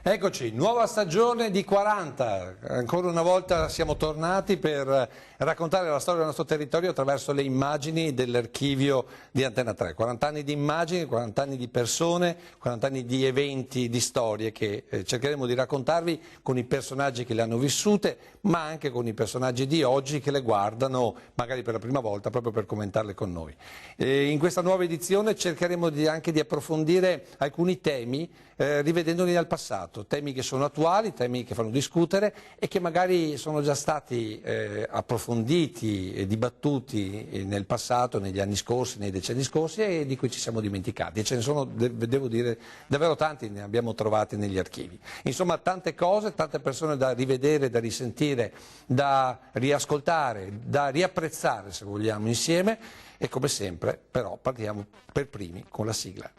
Eccoci, nuova stagione di 40, ancora una volta siamo tornati per raccontare la storia del nostro territorio attraverso le immagini dell'archivio di Antena 3. 40 anni di immagini, 40 anni di persone, 40 anni di eventi, di storie che cercheremo di raccontarvi con i personaggi che le hanno vissute, ma anche con i personaggi di oggi che le guardano magari per la prima volta proprio per commentarle con noi. In questa nuova edizione cercheremo anche di approfondire alcuni temi rivedendoli dal passato, temi che sono attuali, temi che fanno discutere e che magari sono già stati approfonditi e dibattuti nel passato, negli anni scorsi, nei decenni scorsi e di cui ci siamo dimenticati. E ce ne sono, devo dire, davvero tanti, ne abbiamo trovati negli archivi. Insomma, tante cose, tante persone da rivedere, da risentire, da riascoltare, da riapprezzare se vogliamo insieme e come sempre però partiamo per primi con la sigla.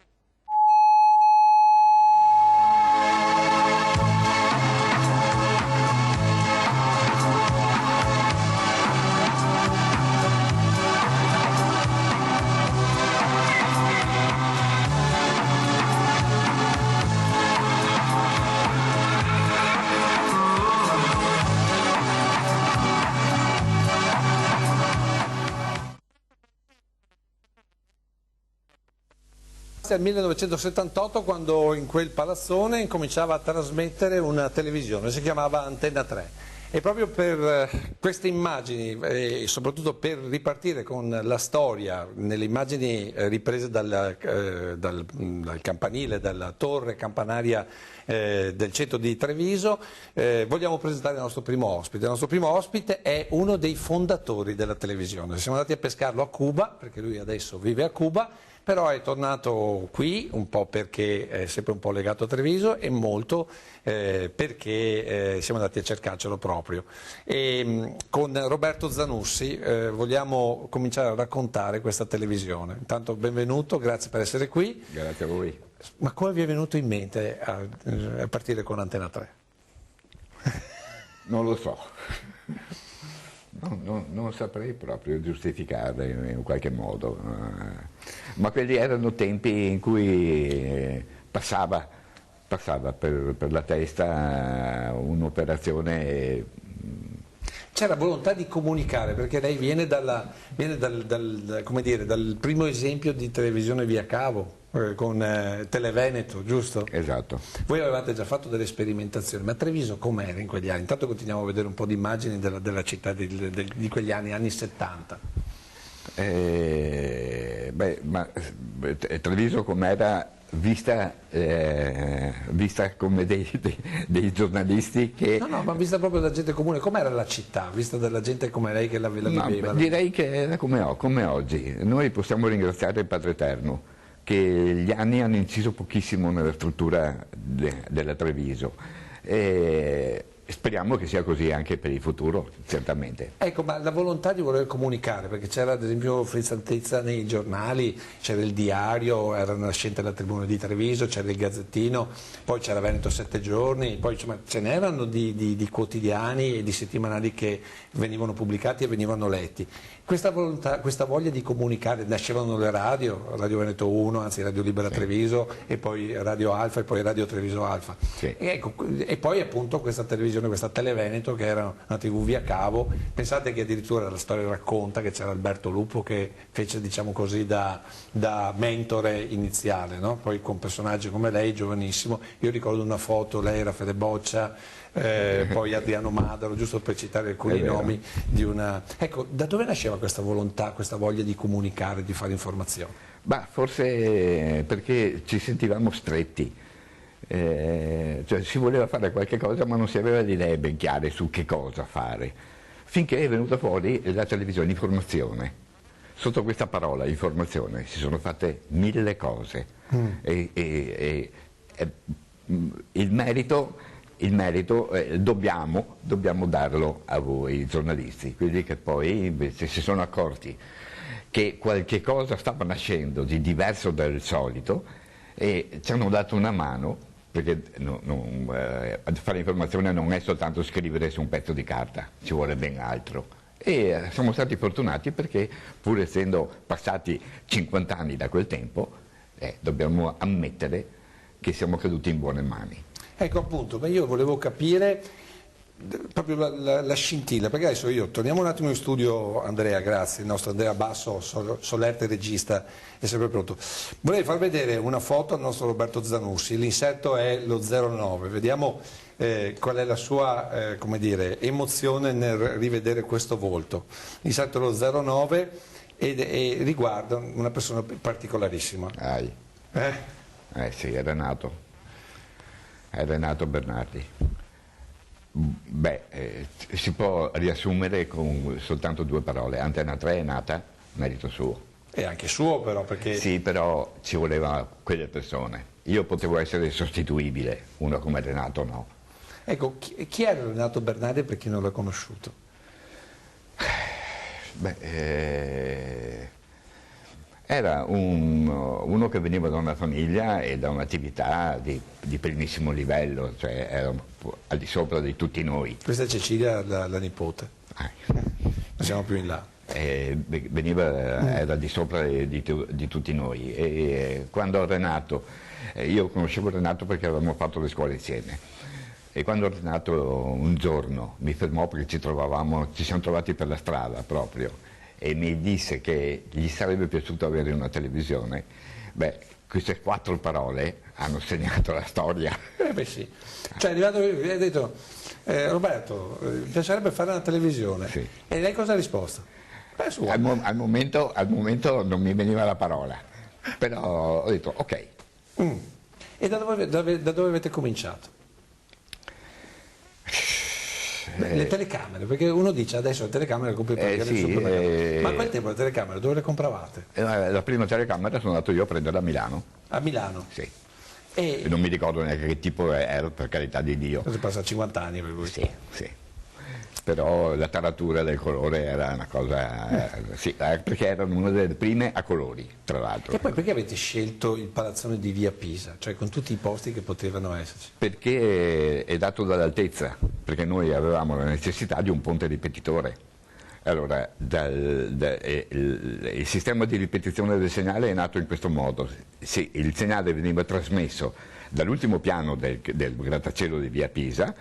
Al 1978 quando in quel palazzone incominciava a trasmettere una televisione, si chiamava Antena 3 e proprio per queste immagini e soprattutto per ripartire con la storia nelle immagini riprese dal campanile, dalla torre campanaria del centro di Treviso, vogliamo presentare il nostro primo ospite. Il nostro primo ospite è uno dei fondatori della televisione, siamo andati a pescarlo a Cuba perché lui adesso vive a Cuba, però è tornato qui un po' perché è sempre un po' legato a Treviso e molto perché siamo andati a cercarcelo proprio. E, con Roberto Zanussi vogliamo cominciare a raccontare questa televisione. Intanto benvenuto, grazie per essere qui. Grazie a voi. Ma come vi è venuto in mente a partire con Antena 3? Non lo so. Non saprei proprio giustificare in qualche modo, ma quelli erano tempi in cui passava per la testa un'operazione. C'era volontà di comunicare, perché lei viene come dire, dal primo esempio di televisione via cavo, con Televeneto, giusto? Esatto. Voi avevate già fatto delle sperimentazioni, ma Treviso com'era in quegli anni? Intanto continuiamo a vedere un po' di immagini della città di quegli anni 70. Treviso com'era vista come dei giornalisti che... No, ma vista proprio da gente comune, com'era la città, vista dalla gente come lei che la viveva? Direi che era come oggi. Noi possiamo ringraziare il Padre Eterno, che gli anni hanno inciso pochissimo nella struttura della Treviso. Speriamo che sia così anche per il futuro, certamente. Ecco, ma la volontà di voler comunicare, perché c'era ad esempio frizzantezza nei giornali, c'era il diario, era nascente la Tribuna di Treviso, c'era il Gazzettino, poi c'era Veneto 7 giorni, poi insomma, ce n'erano di quotidiani e di settimanali che venivano pubblicati e venivano letti. Questa volontà, questa voglia di comunicare, nascevano le radio, Radio Veneto 1, anzi Radio Libera Treviso, e poi Radio Alfa e poi Radio Treviso Alfa. Sì. E poi appunto questa televisione, questa Televeneto che era una TV via cavo. Pensate che addirittura la storia racconta che c'era Alberto Lupo che fece, diciamo così, da mentore iniziale, no? Poi con personaggi come lei, giovanissimo. Io ricordo una foto, lei era Fede Boccia, poi Adriano Madaro, giusto per citare alcuni nomi di una... Ecco, da dove nasceva questa volontà, questa voglia di comunicare, di fare informazione? Forse perché ci sentivamo stretti, cioè si voleva fare qualche cosa ma non si aveva le idee ben chiare su che cosa fare, finché è venuta fuori la televisione informazione. Sotto questa parola informazione si sono fatte 1000 cose e il merito dobbiamo darlo a voi giornalisti, quelli che poi invece si sono accorti che qualche cosa stava nascendo di diverso dal solito e ci hanno dato una mano, perché fare informazione non è soltanto scrivere su un pezzo di carta, ci vuole ben altro. E siamo stati fortunati perché, pur essendo passati 50 anni da quel tempo, dobbiamo ammettere che siamo caduti in buone mani. Ecco appunto, ma io volevo capire proprio la scintilla, perché adesso torniamo un attimo in studio, Andrea, grazie, il nostro Andrea Basso, solerte regista, è sempre pronto. Vorrei far vedere una foto al nostro Roberto Zanussi, l'insetto è lo 09, vediamo qual è la sua come dire, emozione nel rivedere questo volto. L'insetto è lo 09 e riguarda una persona particolarissima. Sì, è Renato Bernardi. Beh, si può riassumere con soltanto due parole. Antena 3 è nata, merito suo. E anche suo però, perché... Sì, però ci voleva quelle persone. Io potevo essere sostituibile, uno come Renato no. Ecco, chi era Renato Bernardi per chi non l'ha conosciuto? Beh, era uno che veniva da una famiglia e da un'attività di primissimo livello, cioè era al di sopra di tutti noi. Questa è Cecilia, la nipote. Non siamo più in là. Era al di sopra di tutti noi. E quando Renato, io conoscevo Renato perché avevamo fatto le scuole insieme. E quando Renato un giorno mi fermò perché ci siamo trovati per la strada proprio, e mi disse che gli sarebbe piaciuto avere una televisione, beh, queste 4 parole hanno segnato la storia. Beh sì, cioè è arrivato e ha detto Roberto, mi piacerebbe fare una televisione. Sì. E lei cosa ha risposto? Al momento non mi veniva la parola, però ho detto ok. E da dove avete cominciato? Le telecamere, perché uno dice adesso le telecamere le compri per sì, ma a quel tempo le telecamere dove le compravate? La prima telecamera sono andato io a prendere a Milano. A Milano? Sì. E non mi ricordo neanche che tipo era, per carità di Dio. si passa 50 anni per cui. Sì. Però la taratura del colore era una cosa, sì, perché erano una delle prime a colori, tra l'altro. E poi perché avete scelto il palazzone di via Pisa, cioè con tutti i posti che potevano esserci? Perché è dato dall'altezza, perché noi avevamo la necessità di un ponte ripetitore. Allora, il sistema di ripetizione del segnale è nato in questo modo. Sì, il segnale veniva trasmesso dall'ultimo piano del grattacielo di via Pisa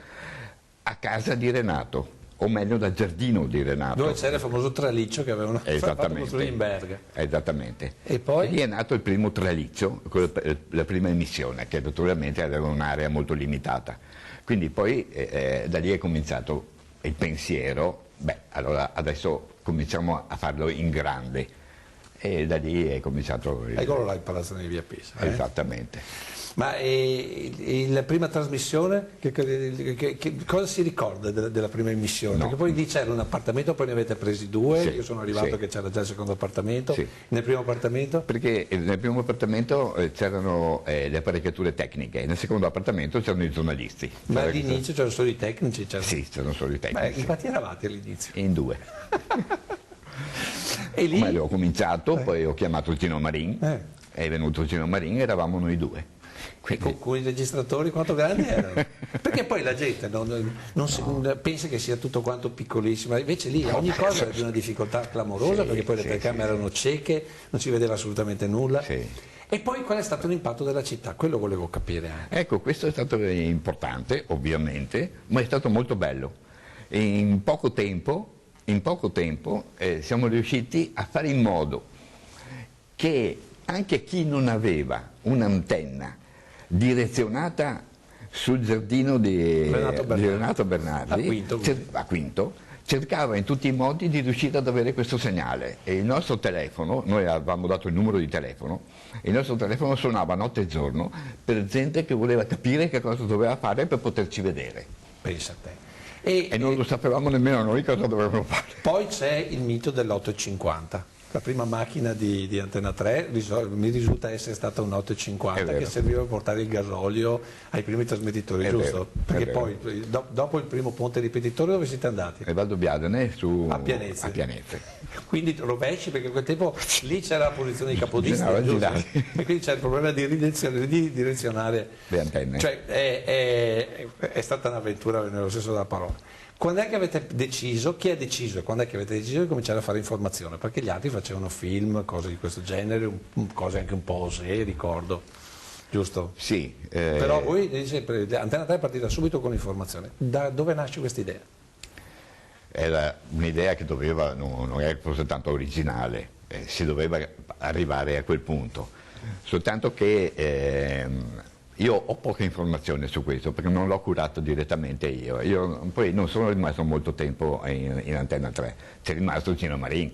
a casa di Renato, o meglio dal giardino di Renato. Dove c'era il famoso traliccio che avevano fatto costruire in Berga. Esattamente. E poi? Lì è nato il primo traliccio, la prima emissione, che naturalmente aveva un'area molto limitata. Quindi poi da lì è cominciato il pensiero, allora adesso cominciamo a farlo in grande. E da lì è cominciato Eccolo là il palazzone di via Pisa. Esattamente. Ma la prima trasmissione, cosa si ricorda della prima emissione? No. Perché poi lì c'era un appartamento, poi ne avete presi 2, Sì, io sono arrivato che c'era già il secondo appartamento, Sì. nel primo appartamento? Perché nel primo appartamento c'erano le apparecchiature tecniche, nel secondo appartamento c'erano i giornalisti. Ma all'inizio c'erano solo i tecnici? Sì, c'erano solo i Ma tecnici. infatti eravate all'inizio? In 2. E lì? Ma ho cominciato, poi ho chiamato Gino Marin, è venuto Gino Marin, eravamo noi 2. E con i registratori quanto grandi erano? Perché poi la gente pensa che sia tutto quanto piccolissimo, invece lì ogni cosa era di una difficoltà clamorosa, perché poi le telecamere erano cieche, non si vedeva assolutamente nulla. Sì. E poi qual è stato l'impatto della città? Quello volevo capire anche. Ecco, questo è stato importante, ovviamente, ma è stato molto bello. E in poco tempo siamo riusciti a fare in modo che anche chi non aveva un'antenna direzionata sul giardino di Renato Bernardi a Quinto, cercava in tutti i modi di riuscire ad avere questo segnale. E il nostro telefono, noi avevamo dato il numero di telefono, il nostro telefono suonava notte e giorno per gente che voleva capire che cosa doveva fare per poterci vedere. Pensa a te. E non lo sapevamo nemmeno noi cosa dovevamo fare. Poi c'è il mito dell'850. La prima macchina di Antena 3 mi risulta essere stata un 850 che serviva per portare il gasolio ai primi trasmettitori, giusto? Perché poi dopo il primo ponte ripetitore dove siete andati? E Valdobiadene a Pianezze. Quindi rovesci, perché a quel tempo lì c'era la posizione di capodistria, giusto? E quindi c'è il problema di direzionare le antenne. Cioè è stata un'avventura nello senso della parola. Quando è che avete deciso, chi ha deciso e quando è che avete deciso di cominciare a fare informazione? Perché gli altri facevano film, cose di questo genere, cose anche un po' osè, ricordo. giusto? Sì. Però voi, sempre, Antena 3 è partita subito con l'informazione. Da dove nasce questa idea? Era un'idea che non era forse tanto originale, si doveva arrivare a quel punto. Soltanto che io ho poche informazioni su questo perché non l'ho curato direttamente io. Poi non sono rimasto molto tempo in Antena 3, c'è rimasto Gino Marin.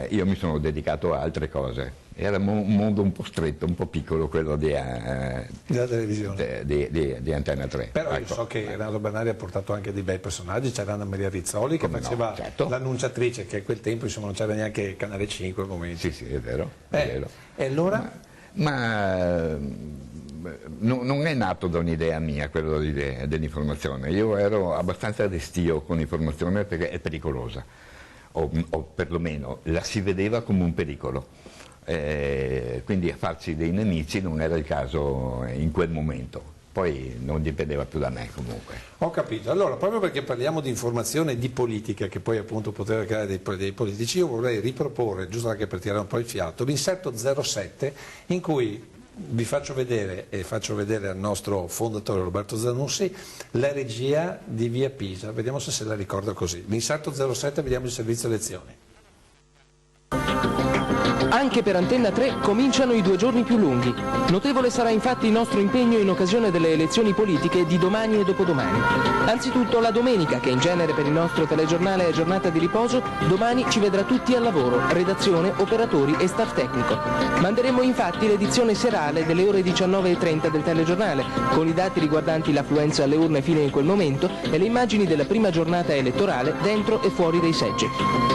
Io mi sono dedicato a altre cose. Era un mondo un po' stretto, un po' piccolo quello della televisione. di Antena 3. Però ecco. io so che Renato Bernardi ha portato anche dei bei personaggi, c'era Anna Maria Rizzoli che Come no, faceva certo. l'annunciatrice, che a quel tempo insomma, non c'era neanche Canale 5 al momento. Sì, è vero. È vero. E allora? Non è nato da un'idea mia quello dell'informazione. Io ero abbastanza restio con l'informazione perché è pericolosa, o perlomeno la si vedeva come un pericolo. Quindi a farci dei nemici non era il caso in quel momento, poi non dipendeva più da me comunque. Ho capito, allora proprio perché parliamo di informazione e di politica che poi appunto poteva creare dei politici, io vorrei riproporre, giusto anche per tirare un po' il fiato, l'inserto 07 in cui vi faccio vedere e faccio vedere al nostro fondatore Roberto Zanussi la regia di Via Pisa, vediamo se la ricorda così. L'inserto 07, vediamo il servizio lezioni. Anche per Antena 3 cominciano i 2 giorni più lunghi. Notevole sarà infatti il nostro impegno in occasione delle elezioni politiche di domani e dopodomani. Anzitutto la domenica, che in genere per il nostro telegiornale è giornata di riposo, domani ci vedrà tutti al lavoro, redazione, operatori e staff tecnico. Manderemo infatti l'edizione serale delle ore 19:30 del telegiornale, con i dati riguardanti l'affluenza alle urne fino in quel momento e le immagini della prima giornata elettorale dentro e fuori dei seggi.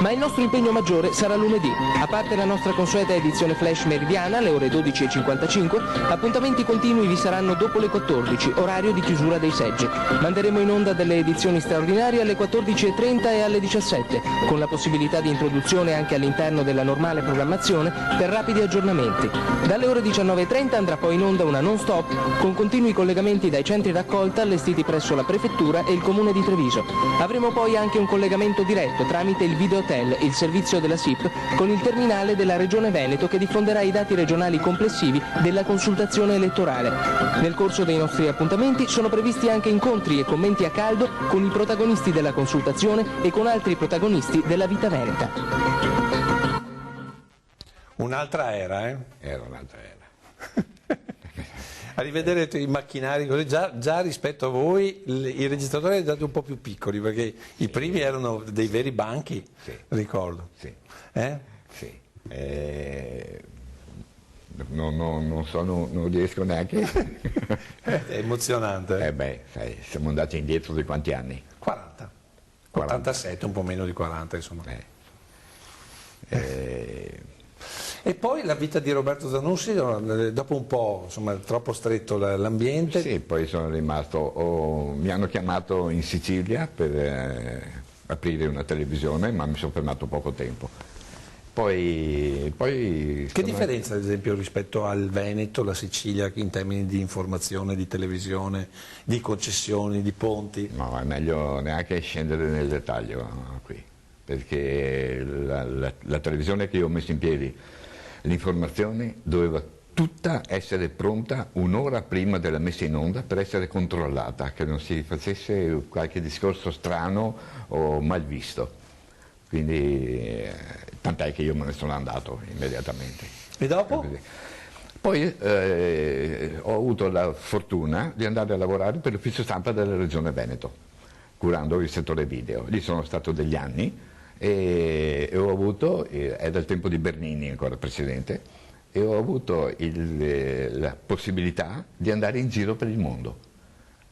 Ma il nostro impegno maggiore sarà lunedì. A parte la nostra consueta edizione flash meridiana alle ore 12:55, appuntamenti continui vi saranno dopo le 14, orario di chiusura dei seggi. Manderemo in onda delle edizioni straordinarie alle 14:30 e alle 17, con la possibilità di introduzione anche all'interno della normale programmazione per rapidi aggiornamenti. Dalle ore 19:30 andrà poi in onda una non-stop con continui collegamenti dai centri raccolta allestiti presso la prefettura e il comune di Treviso. Avremo poi anche un collegamento diretto tramite il Videotel, il servizio della SIP, con il terminale della Regione Veneto che diffonderà i dati regionali complessivi della consultazione elettorale. Nel corso dei nostri appuntamenti sono previsti anche incontri e commenti a caldo con i protagonisti della consultazione e con altri protagonisti della vita veneta. Un'altra era, eh? Era un'altra era. A rivedere i macchinari così, già rispetto a voi i registratori erano un po' più piccoli perché i primi erano dei veri banchi, sì. Ricordo. Sì. Sì. Non riesco neanche. È emozionante. Sai, siamo andati indietro di quanti anni? 40. 87, un po' meno di 40 insomma. E poi la vita di Roberto Zanussi, dopo un po', insomma, troppo stretto l'ambiente. Sì, poi sono rimasto, mi hanno chiamato in Sicilia per aprire una televisione, ma mi sono fermato poco tempo. Poi che differenza ad esempio rispetto al Veneto, la Sicilia in termini di informazione, di televisione, di concessioni, di ponti? No, è meglio neanche scendere nel dettaglio qui, perché la televisione che io ho messo in piedi, l'informazione doveva tutta essere pronta un'ora prima della messa in onda per essere controllata, che non si facesse qualche discorso strano o mal visto. Quindi tant'è che io me ne sono andato immediatamente. E dopo? Poi ho avuto la fortuna di andare a lavorare per l'ufficio stampa della Regione Veneto, curando il settore video. Lì sono stato degli anni e ho avuto, era il tempo di Bernini ancora presidente, e ho avuto la possibilità di andare in giro per il mondo.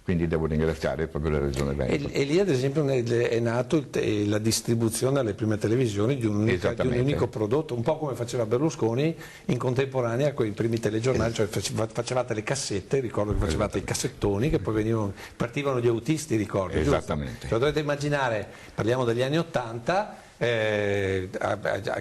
Quindi devo ringraziare proprio la Regione Veneto. E lì ad esempio è nato la distribuzione alle prime televisioni di un unico prodotto, un po' come faceva Berlusconi in contemporanea con i primi telegiornali, cioè facevate le cassette, ricordo che facevate i cassettoni che poi partivano gli autisti, ricordo. Esattamente. Cioè, dovete immaginare, parliamo degli anni '80,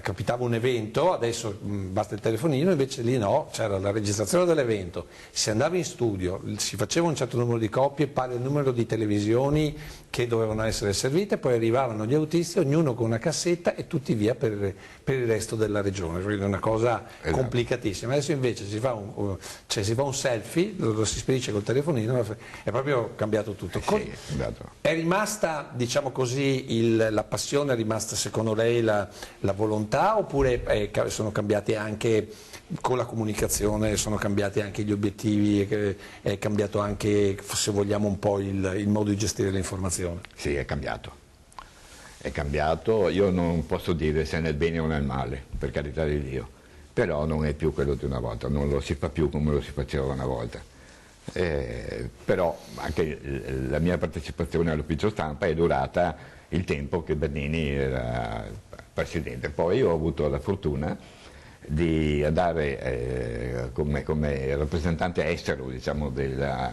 capitava un evento, adesso basta il telefonino, invece lì no, c'era la registrazione dell'evento, si andava in studio, si faceva un certo numero di copie, pari al numero di televisioni che dovevano essere servite, poi arrivavano gli autisti, ognuno con una cassetta e tutti via per il resto della regione, quindi è una cosa complicatissima. Adesso invece si fa un selfie, lo si spedisce col telefonino, è proprio cambiato tutto. È rimasta, diciamo così, la passione è rimasta secondo lei la volontà, oppure sono cambiati anche con la comunicazione, sono cambiati anche gli obiettivi, è cambiato anche, se vogliamo, un po' il modo di gestire l'informazione? Sì, è cambiato. È cambiato, io non posso dire se è nel bene o nel male, per carità di Dio, però non è più quello di una volta, non lo si fa più come lo si faceva una volta. Però anche la mia partecipazione all'ufficio stampa è durata il tempo che Bernini era presidente. Poi io ho avuto la fortuna di andare come rappresentante estero, diciamo, della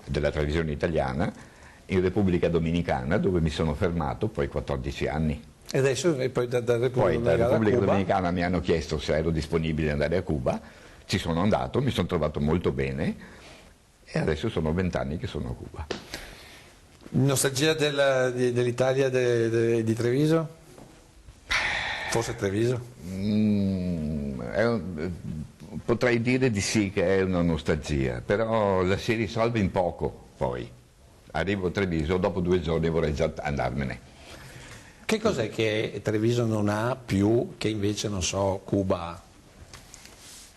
televisione italiana in Repubblica Dominicana, dove mi sono fermato poi 14 anni. E adesso poi da Repubblica Dominicana mi hanno chiesto se ero disponibile ad andare a Cuba, ci sono andato, mi sono trovato molto bene e adesso sono 20 anni che sono a Cuba. Nostalgia dell'Italia di Treviso? Forse Treviso? Potrei dire di sì che è una nostalgia, però la si risolve in poco poi. Arrivo a Treviso, dopo 2 giorni vorrei già andarmene. Che cos'è che Treviso non ha più, che invece, non so, Cuba ha?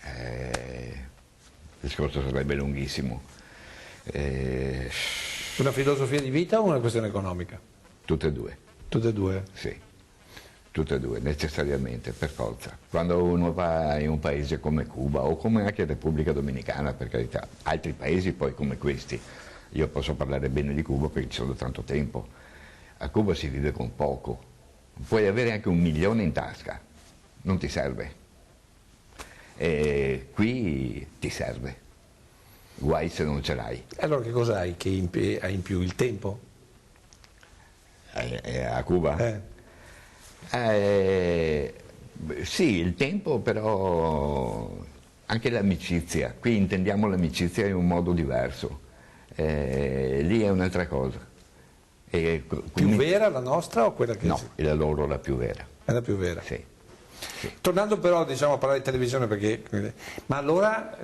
Il discorso sarebbe lunghissimo. Una filosofia di vita o una questione economica? Tutte e due. Tutte e due? Sì, tutte e due, necessariamente, per forza. Quando uno va in un paese come Cuba o come anche Repubblica Dominicana, per carità, altri paesi poi come questi, io posso parlare bene di Cuba perché ci sono da tanto tempo, a Cuba si vive con poco, puoi avere anche 1 milione in tasca, non ti serve, e qui ti serve, guai se non ce l'hai. Allora che cosa hai che hai in più? Il tempo? A Cuba? Sì, il tempo, però anche l'amicizia, qui intendiamo l'amicizia in un modo diverso, lì è un'altra cosa. Più vera la nostra o quella che... No, è la loro la più vera. È la più vera? Sì. Sì. Tornando però, diciamo, a parlare di televisione, ma allora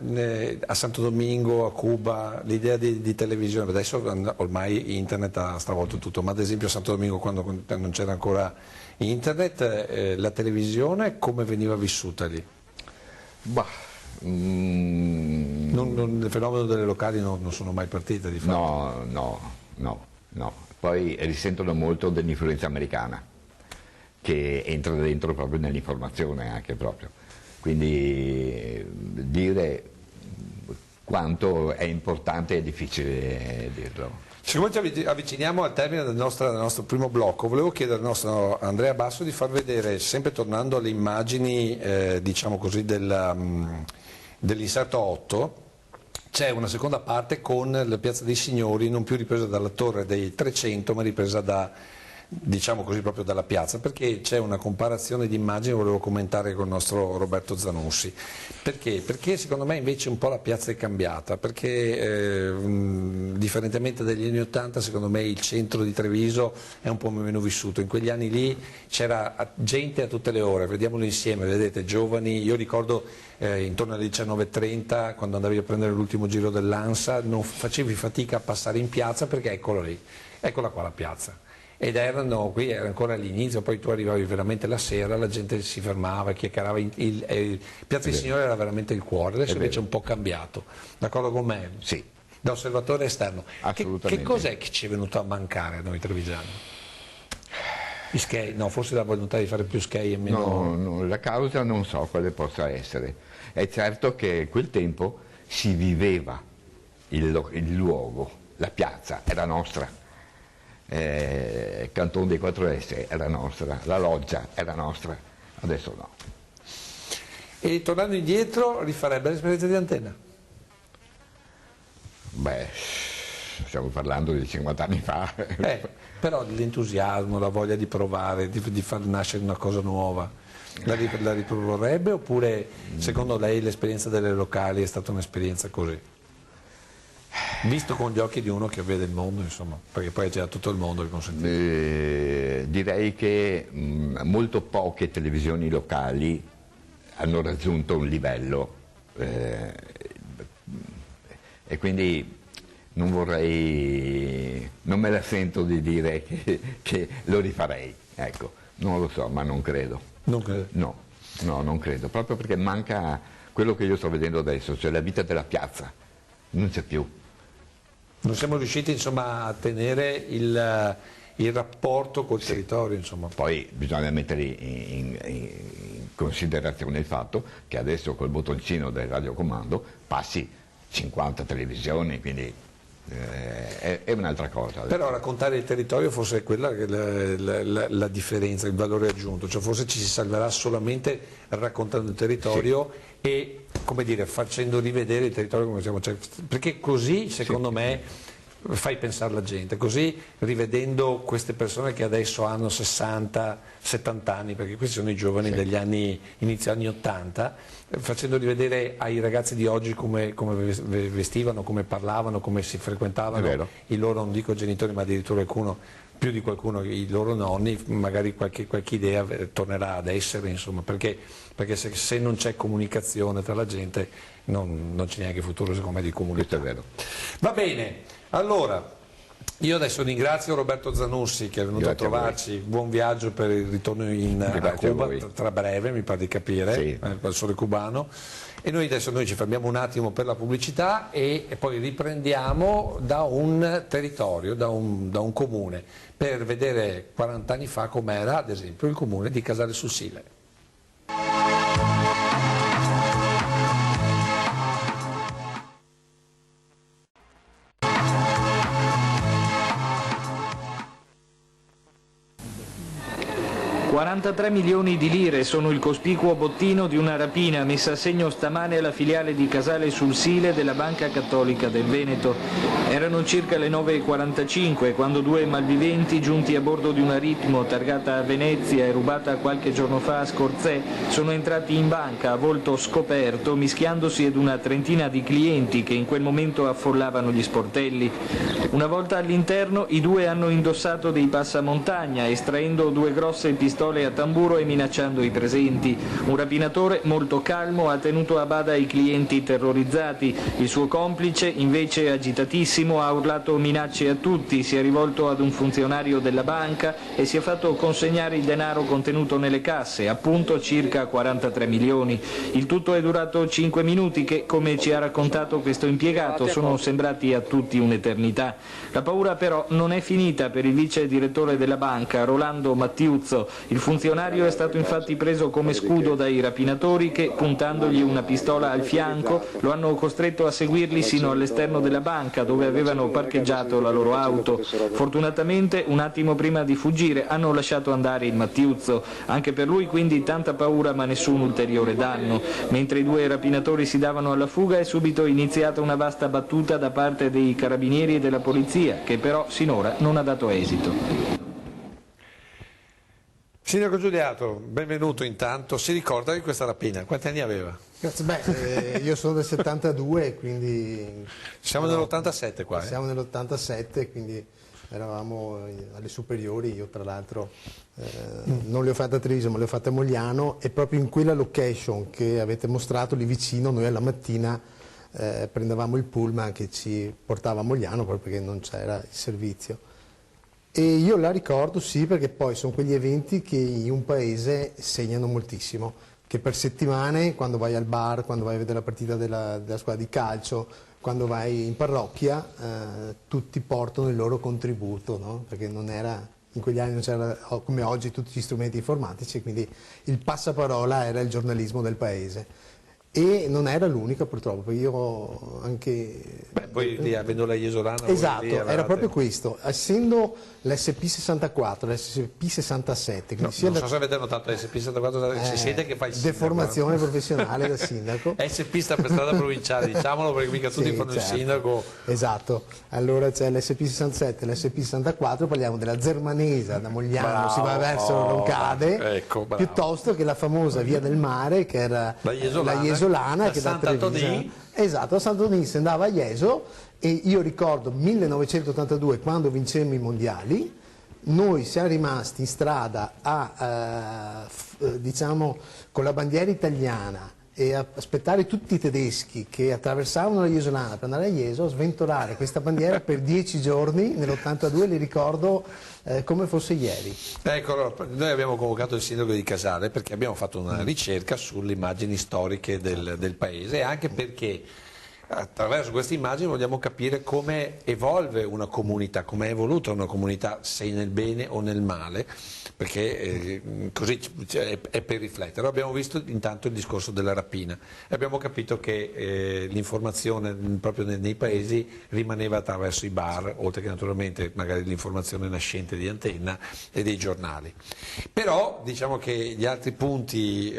a Santo Domingo, a Cuba, l'idea di televisione, adesso ormai internet ha stravolto tutto, ma ad esempio a Santo Domingo, quando non c'era ancora internet, la televisione come veniva vissuta lì? Il fenomeno delle locali non sono mai partite di fatto? No. Poi risentono molto dell'influenza americana, che entra dentro proprio nell'informazione anche proprio. Quindi dire quanto è importante è difficile dirlo. Siccome ci avviciniamo al termine del nostro primo blocco, volevo chiedere al nostro Andrea Basso di far vedere, sempre tornando alle immagini diciamo così, dell'inserto 8, c'è una seconda parte con la Piazza dei Signori, non più ripresa dalla Torre dei 300, ma ripresa diciamo così, proprio dalla piazza, perché c'è una comparazione di immagini, volevo commentare con il nostro Roberto Zanussi. Perché? Perché secondo me invece un po' la piazza è cambiata, perché differentemente dagli anni 80 secondo me il centro di Treviso è un po' meno vissuto, in quegli anni lì c'era gente a tutte le ore, vediamolo insieme, vedete, giovani, io ricordo intorno alle 19:30 quando andavi a prendere l'ultimo giro dell'Ansa non facevi fatica a passare in piazza perché eccolo lì, eccola qua la piazza. Ed qui era ancora all'inizio, poi tu arrivavi veramente la sera, la gente si fermava, chiacchierava, Piazza dei Signori era veramente il cuore, adesso invece è un po' cambiato, d'accordo con me? Sì. Da osservatore esterno. Assolutamente. Che cos'è che ci è venuto a mancare a noi trevigiani? Gli skate? No, forse la volontà di fare più skate e meno... No, la causa non so quale possa essere. È certo che quel tempo si viveva il luogo, la piazza era nostra. Canton dei 4S era nostra, la loggia era nostra, adesso no. E tornando indietro rifarebbe l'esperienza di Antenna? Beh, stiamo parlando di 50 anni fa. Però l'entusiasmo, la voglia di provare, di far nascere una cosa nuova, la riproporrebbe, oppure secondo lei l'esperienza delle locali è stata un'esperienza così? Visto con gli occhi di uno che vede il mondo, insomma, perché poi c'è tutto il mondo che consente. Direi che molto poche televisioni locali hanno raggiunto un livello e quindi non me la sento di dire che lo rifarei, ecco, non lo so, ma non credo. Non credo? No, non credo, proprio perché manca quello che io sto vedendo adesso, cioè la vita della piazza, non c'è più. Non siamo riusciti, insomma, a tenere il rapporto col territorio, insomma. Poi bisogna mettere in considerazione il fatto che adesso col bottoncino del radiocomando passi 50 televisioni, quindi è un'altra cosa. Però raccontare il territorio forse è quella che la differenza, il valore aggiunto, cioè forse ci si salverà solamente raccontando il territorio e, come dire, facendo rivedere il territorio come siamo, cioè, perché così secondo me fai pensare la gente, così rivedendo queste persone che adesso hanno 60, 70 anni, perché questi sono i giovani degli anni, inizio anni 80, facendo rivedere ai ragazzi di oggi come vestivano, come parlavano, come si frequentavano i loro, non dico genitori, ma addirittura più di qualcuno, i loro nonni, magari qualche idea tornerà ad essere, insomma, perché se non c'è comunicazione tra la gente non c'è neanche futuro, secondo me, di comunità. Questo è vero. Va bene. Allora, io adesso ringrazio Roberto Zanussi che è venuto a trovarci, buon viaggio per il ritorno a Cuba, tra breve mi pare di capire, il sole cubano, e noi adesso ci fermiamo un attimo per la pubblicità e poi riprendiamo da un territorio, da un comune, per vedere 40 anni fa com'era ad esempio il comune di Casale sul Sile. $43 milioni sono il cospicuo bottino di una rapina messa a segno stamane alla filiale di Casale sul Sile della Banca Cattolica del Veneto. Erano circa le 9:45 quando due malviventi, giunti a bordo di una Ritmo targata a Venezia e rubata qualche giorno fa a Scorzè, sono entrati in banca a volto scoperto, mischiandosi ad una trentina di clienti che in quel momento affollavano gli sportelli. Una volta all'interno i due hanno indossato dei passamontagna, estraendo due grosse pistole a tamburo e minacciando i presenti. Un rapinatore molto calmo ha tenuto a bada i clienti terrorizzati. Il suo complice, invece agitatissimo, ha urlato minacce a tutti, si è rivolto ad un funzionario della banca e si è fatto consegnare il denaro contenuto nelle casse, appunto circa 43 milioni. Il tutto è durato 5 minuti che, come ci ha raccontato questo impiegato, sono sembrati a tutti un'eternità. La paura però non è finita per il vice direttore della banca, Rolando Mattiuzzo. Il funzionario è stato infatti preso come scudo dai rapinatori che, puntandogli una pistola al fianco, lo hanno costretto a seguirli sino all'esterno della banca dove avevano parcheggiato la loro auto. Fortunatamente, un attimo prima di fuggire, hanno lasciato andare il Mattiuzzo. Anche per lui quindi tanta paura ma nessun ulteriore danno. Mentre i due rapinatori si davano alla fuga è subito iniziata una vasta battuta da parte dei carabinieri e della polizia, che però sinora non ha dato esito. Sindaco Giuliato, benvenuto intanto. Si ricorda di questa rapina? Quanti anni aveva? Grazie, io sono del 72, quindi... Siamo nell'87 qua. Siamo nell'87, quindi eravamo alle superiori, io tra l'altro non le ho fatte a Treviso ma le ho fatte a Mogliano, e proprio in quella location che avete mostrato lì vicino noi alla mattina prendevamo il pullman che ci portava a Mogliano proprio perché non c'era il servizio. E io la ricordo sì, perché poi sono quegli eventi che in un paese segnano moltissimo, che per settimane, quando vai al bar, quando vai a vedere la partita della squadra di calcio, quando vai in parrocchia, tutti portano il loro contributo, no? Perché non era, in quegli anni non c'era come oggi tutti gli strumenti informatici, quindi il passaparola era il giornalismo del paese. e non era l'unica purtroppo, perché io anche... Beh, poi lì, avendo la Jesolana... Esatto, voi lì era proprio questo, essendo l'SP64, l'SP67, No, non so se avete notato, SP74 si sente che fa il sindaco. deformazione professionale da sindaco. SP sta per strada provinciale, diciamolo, perché mica tutti Sì, fanno certo. il sindaco. Esatto, allora c'è l'SP67 e l'SP64, parliamo della Zermanesa da Mogliano, Bravo, si va verso Roncade, ecco, bravo. piuttosto che la famosa Via del Mare, che era La Jesolana, Jesolana, da che da Sant'Antonì. Treviso. Esatto, a Sant'Antonì si andava a Jeso, e io ricordo 1982, quando vincemmo i mondiali, noi siamo rimasti in strada diciamo, con la bandiera italiana e a aspettare tutti i tedeschi che attraversavano la Jesolana per andare a Jeso, sventolare questa bandiera per 10 giorni nell'82, li ricordo come fosse ieri. Ecco, allora, noi abbiamo convocato il sindaco di Casale perché abbiamo fatto una ricerca sulle immagini storiche del paese, e anche perché attraverso queste immagini vogliamo capire come evolve una comunità, come è evoluta una comunità, se nel bene o nel male, perché così è per riflettere. Abbiamo visto intanto il discorso della rapina e abbiamo capito che l'informazione proprio nei paesi rimaneva attraverso i bar, oltre che naturalmente magari l'informazione nascente di Antenna e dei giornali. Però diciamo che gli altri punti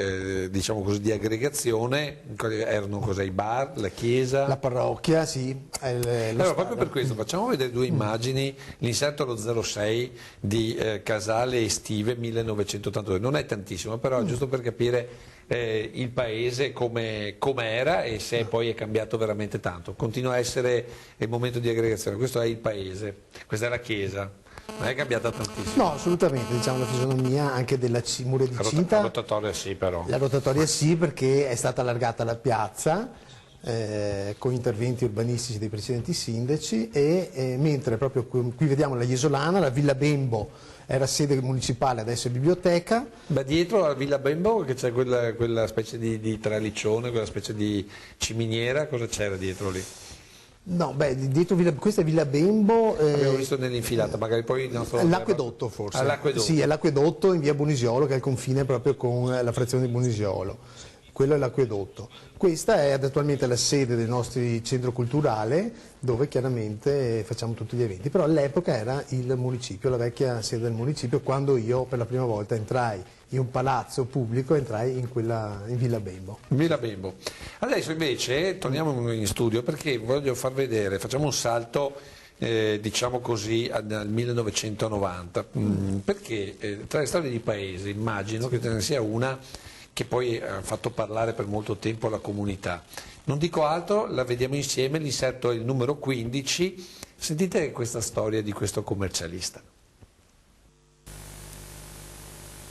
diciamo così, di aggregazione erano cos'è, i bar, la chiesa. La parrocchia, sì. Allora, proprio per questo facciamo vedere due immagini, l'inserto lo 06 di Casale estive 1982, non è tantissimo, però è giusto per capire il paese come era e se poi è cambiato veramente tanto. Continua a essere il momento di aggregazione, questo è il paese, questa è la chiesa, non è cambiata tantissimo. No, assolutamente, diciamo la fisionomia anche della mura di cinta. La rotatoria sì, però. La rotatoria sì, perché è stata allargata la piazza con interventi urbanistici dei precedenti sindaci, e mentre proprio qui vediamo la Jesolana, la Villa Bembo era sede municipale, adesso è biblioteca. Beh, dietro alla Villa Bembo che c'è quella specie di traliccione, quella specie di ciminiera, cosa c'era dietro lì? No, beh, dietro questa è Villa Bembo. Abbiamo visto nell'infilata, magari poi il nostro... L'acquedotto forse. L'acquedotto. Sì, è l'acquedotto in via Bonisiolo, che è il confine proprio con la frazione di Bonisiolo. Quello è l'acquedotto. Questa è attualmente la sede del nostro centro culturale, dove chiaramente facciamo tutti gli eventi, però all'epoca era il municipio, la vecchia sede del municipio, quando io per la prima volta entrai in un palazzo pubblico, entrai in Villa Bembo. Villa Bembo. Adesso invece torniamo in studio perché voglio far vedere, facciamo un salto diciamo così al 1990, perché tra le storie di paese immagino che ce ne sia una che poi ha fatto parlare per molto tempo la comunità. Non dico altro, la vediamo insieme, l'inserto è il numero 15, sentite questa storia di questo commercialista.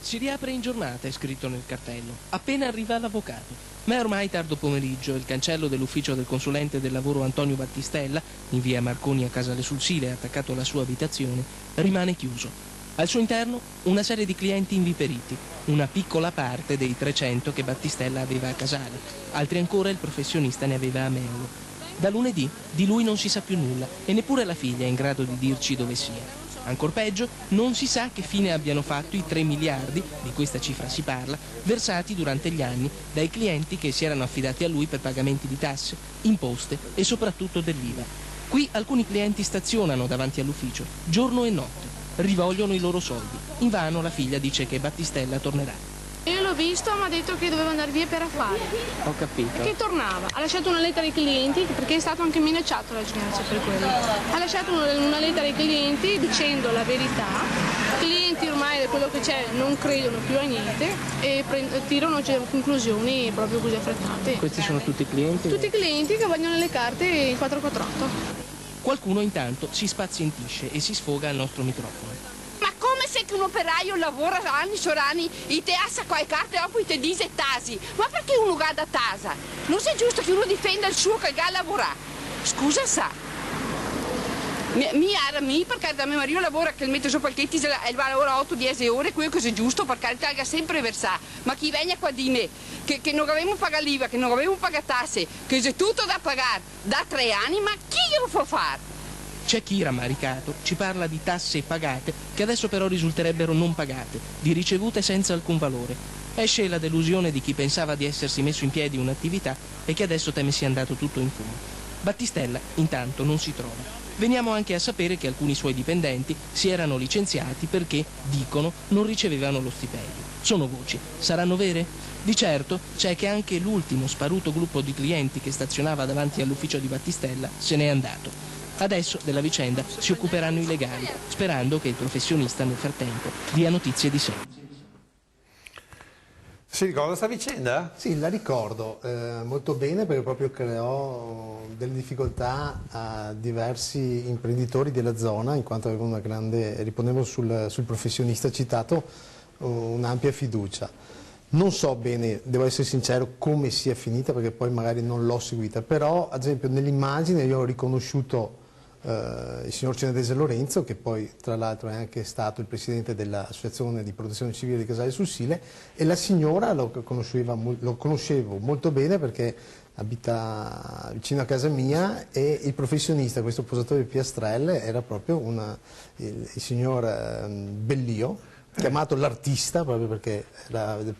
Si riapre in giornata, è scritto nel cartello. Appena arriva l'avvocato. Ma è ormai tardo pomeriggio e il cancello dell'ufficio del consulente del lavoro Antonio Battistella, in via Marconi a Casale sul Sile, attaccato alla sua abitazione, rimane chiuso. Al suo interno una serie di clienti inviperiti, una piccola parte dei 300 che Battistella aveva a Casale, altri ancora il professionista ne aveva a Meolo. Da lunedì di lui non si sa più nulla e neppure la figlia è in grado di dirci dove sia. Ancor peggio, non si sa che fine abbiano fatto i 3 miliardi, di questa cifra si parla, versati durante gli anni dai clienti che si erano affidati a lui per pagamenti di tasse, imposte e soprattutto dell'IVA. Qui alcuni clienti stazionano davanti all'ufficio, giorno e notte, rivogliono i loro soldi. Invano la figlia dice che Battistella tornerà. Io l'ho visto, mi ha detto che doveva andare via per affari, Ho capito. che tornava. Ha lasciato una lettera ai clienti, perché è stato anche minacciato la ragazza per quello. Ha lasciato una lettera ai clienti dicendo la verità. I clienti ormai da quello che c'è non credono più a niente e tirano conclusioni proprio così affrettate. Questi sono tutti i clienti? Tutti i clienti che vogliono le carte in 448. Qualcuno intanto si spazientisce e si sfoga al nostro microfono. Ma come se che un operaio lavora anni su anni e te assa qua le carte e poi te dice tasi? Ma perché uno ga da tasa? Non è giusto che uno difenda il suo che ga a lavorare? Scusa sa. Perché da mio marito lavora che mette sopra il chetti e va a lavorare 8-10 ore, quello che è giusto perché il ha sempre versato. Ma chi viene qua di me che non avevamo pagato l'IVA, che non avevamo pagato tasse, che c'è tutto da pagare da 3 anni, ma chi glielo fa fare? C'è chi, rammaricato, ci parla di tasse pagate che adesso però risulterebbero non pagate, di ricevute senza alcun valore. Esce la delusione di chi pensava di essersi messo in piedi un'attività e che adesso teme sia andato tutto in fumo. Battistella, intanto, non si trova. Veniamo anche a sapere che alcuni suoi dipendenti si erano licenziati perché, dicono, non ricevevano lo stipendio. Sono voci. Saranno vere? Di certo c'è che anche l'ultimo sparuto gruppo di clienti che stazionava davanti all'ufficio di Battistella se n'è andato. Adesso della vicenda si occuperanno i legali, sperando che il professionista nel frattempo dia notizie di sé. Si ricorda questa vicenda? Sì, la ricordo molto bene perché proprio creò delle difficoltà a diversi imprenditori della zona, in quanto avevo una grande, riponevo sul professionista citato, un'ampia fiducia. Non so bene, devo essere sincero, come sia finita perché poi magari non l'ho seguita, però ad esempio nell'immagine io ho riconosciuto il signor Cenedese Lorenzo, che poi tra l'altro è anche stato il presidente dell'Associazione di Protezione Civile di Casale sul Sile, e la signora lo conoscevo molto bene perché abita vicino a casa mia, e il professionista, questo posatore di piastrelle, era proprio il signor Bellio, chiamato l'artista proprio perché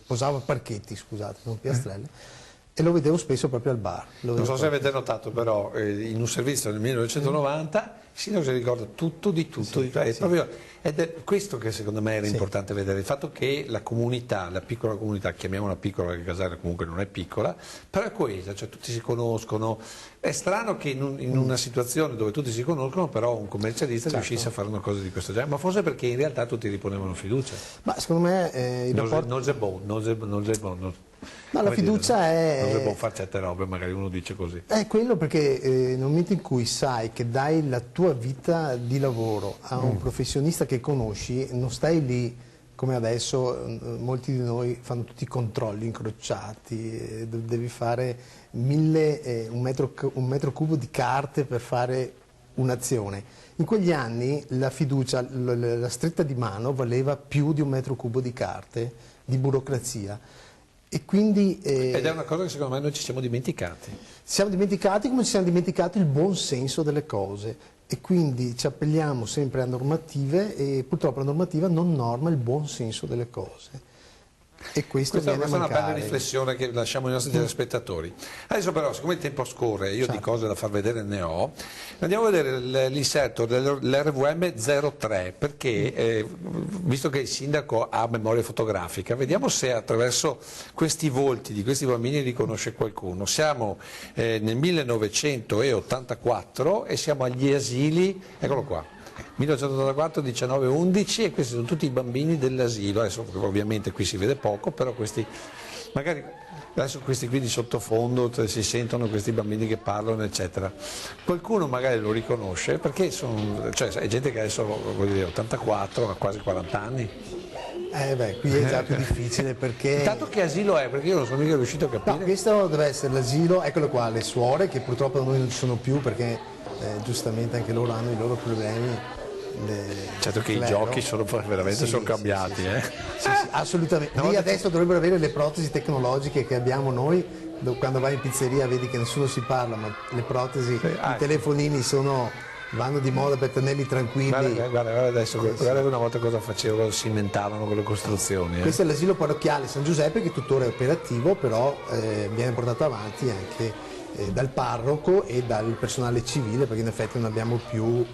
posava parchetti, scusate, non piastrelle. E lo vedevo spesso proprio al bar. Non so se avete notato però, in un servizio nel 1990 il sindaco si ricorda tutto di tutto, sì, ed è questo che secondo me era importante vedere, il fatto che la comunità, la piccola comunità, chiamiamola piccola perché Casale comunque non è piccola, però è coesa, cioè tutti si conoscono. È strano che in una situazione dove tutti si conoscono però un commercialista riuscisse a fare una cosa di questo genere, ma forse perché in realtà tutti riponevano fiducia. Ma secondo me No, la fiducia è... Non si può fare certe robe, magari uno dice così. È quello perché nel momento in cui sai che dai la tua vita di lavoro a un professionista che conosci, non stai lì come adesso, molti di noi fanno tutti i controlli incrociati, devi fare un metro cubo di carte per fare un'azione. In quegli anni la fiducia, la stretta di mano valeva più di un metro cubo di carte, di burocrazia. E quindi, ed è una cosa che secondo me noi ci siamo dimenticati. Siamo dimenticati come ci siamo dimenticati il buon senso delle cose, e quindi ci appelliamo sempre a normative e purtroppo la normativa non norma il buon senso delle cose. E questa è una bella riflessione che lasciamo ai nostri telespettatori. Adesso però, siccome il tempo scorre, io di cose da far vedere ne ho, andiamo a vedere l'inserto dell'RVM 03, perché visto che il sindaco ha memoria fotografica, vediamo se attraverso questi volti di questi bambini riconosce qualcuno. Siamo nel 1984 e siamo agli asili, eccolo qua. 1984, 19, 11, e questi sono tutti i bambini dell'asilo. Adesso ovviamente qui si vede poco, però questi magari adesso questi qui di sottofondo si sentono questi bambini che parlano eccetera. Qualcuno magari lo riconosce perché è gente che adesso, voglio dire, 84 ha quasi 40 anni. Qui è già più difficile perché... Intanto che asilo è? Perché io non sono mica riuscito a capire. No, questo deve essere l'asilo, eccolo qua, le suore, che purtroppo da noi non ci sono più perché giustamente anche loro hanno i loro problemi. Certo che i giochi sono veramente cambiati. Sì, assolutamente. Lì adesso dovrebbero avere le protesi tecnologiche che abbiamo noi, quando vai in pizzeria vedi che nessuno si parla, ma le protesi, i telefonini vanno di moda per tenerli tranquilli. Guarda adesso, guarda una volta cosa facevano, si inventavano con le costruzioni. Questo è l'asilo parrocchiale San Giuseppe, che tuttora è operativo, però viene portato avanti anche dal parroco e dal personale civile, perché in effetti non abbiamo più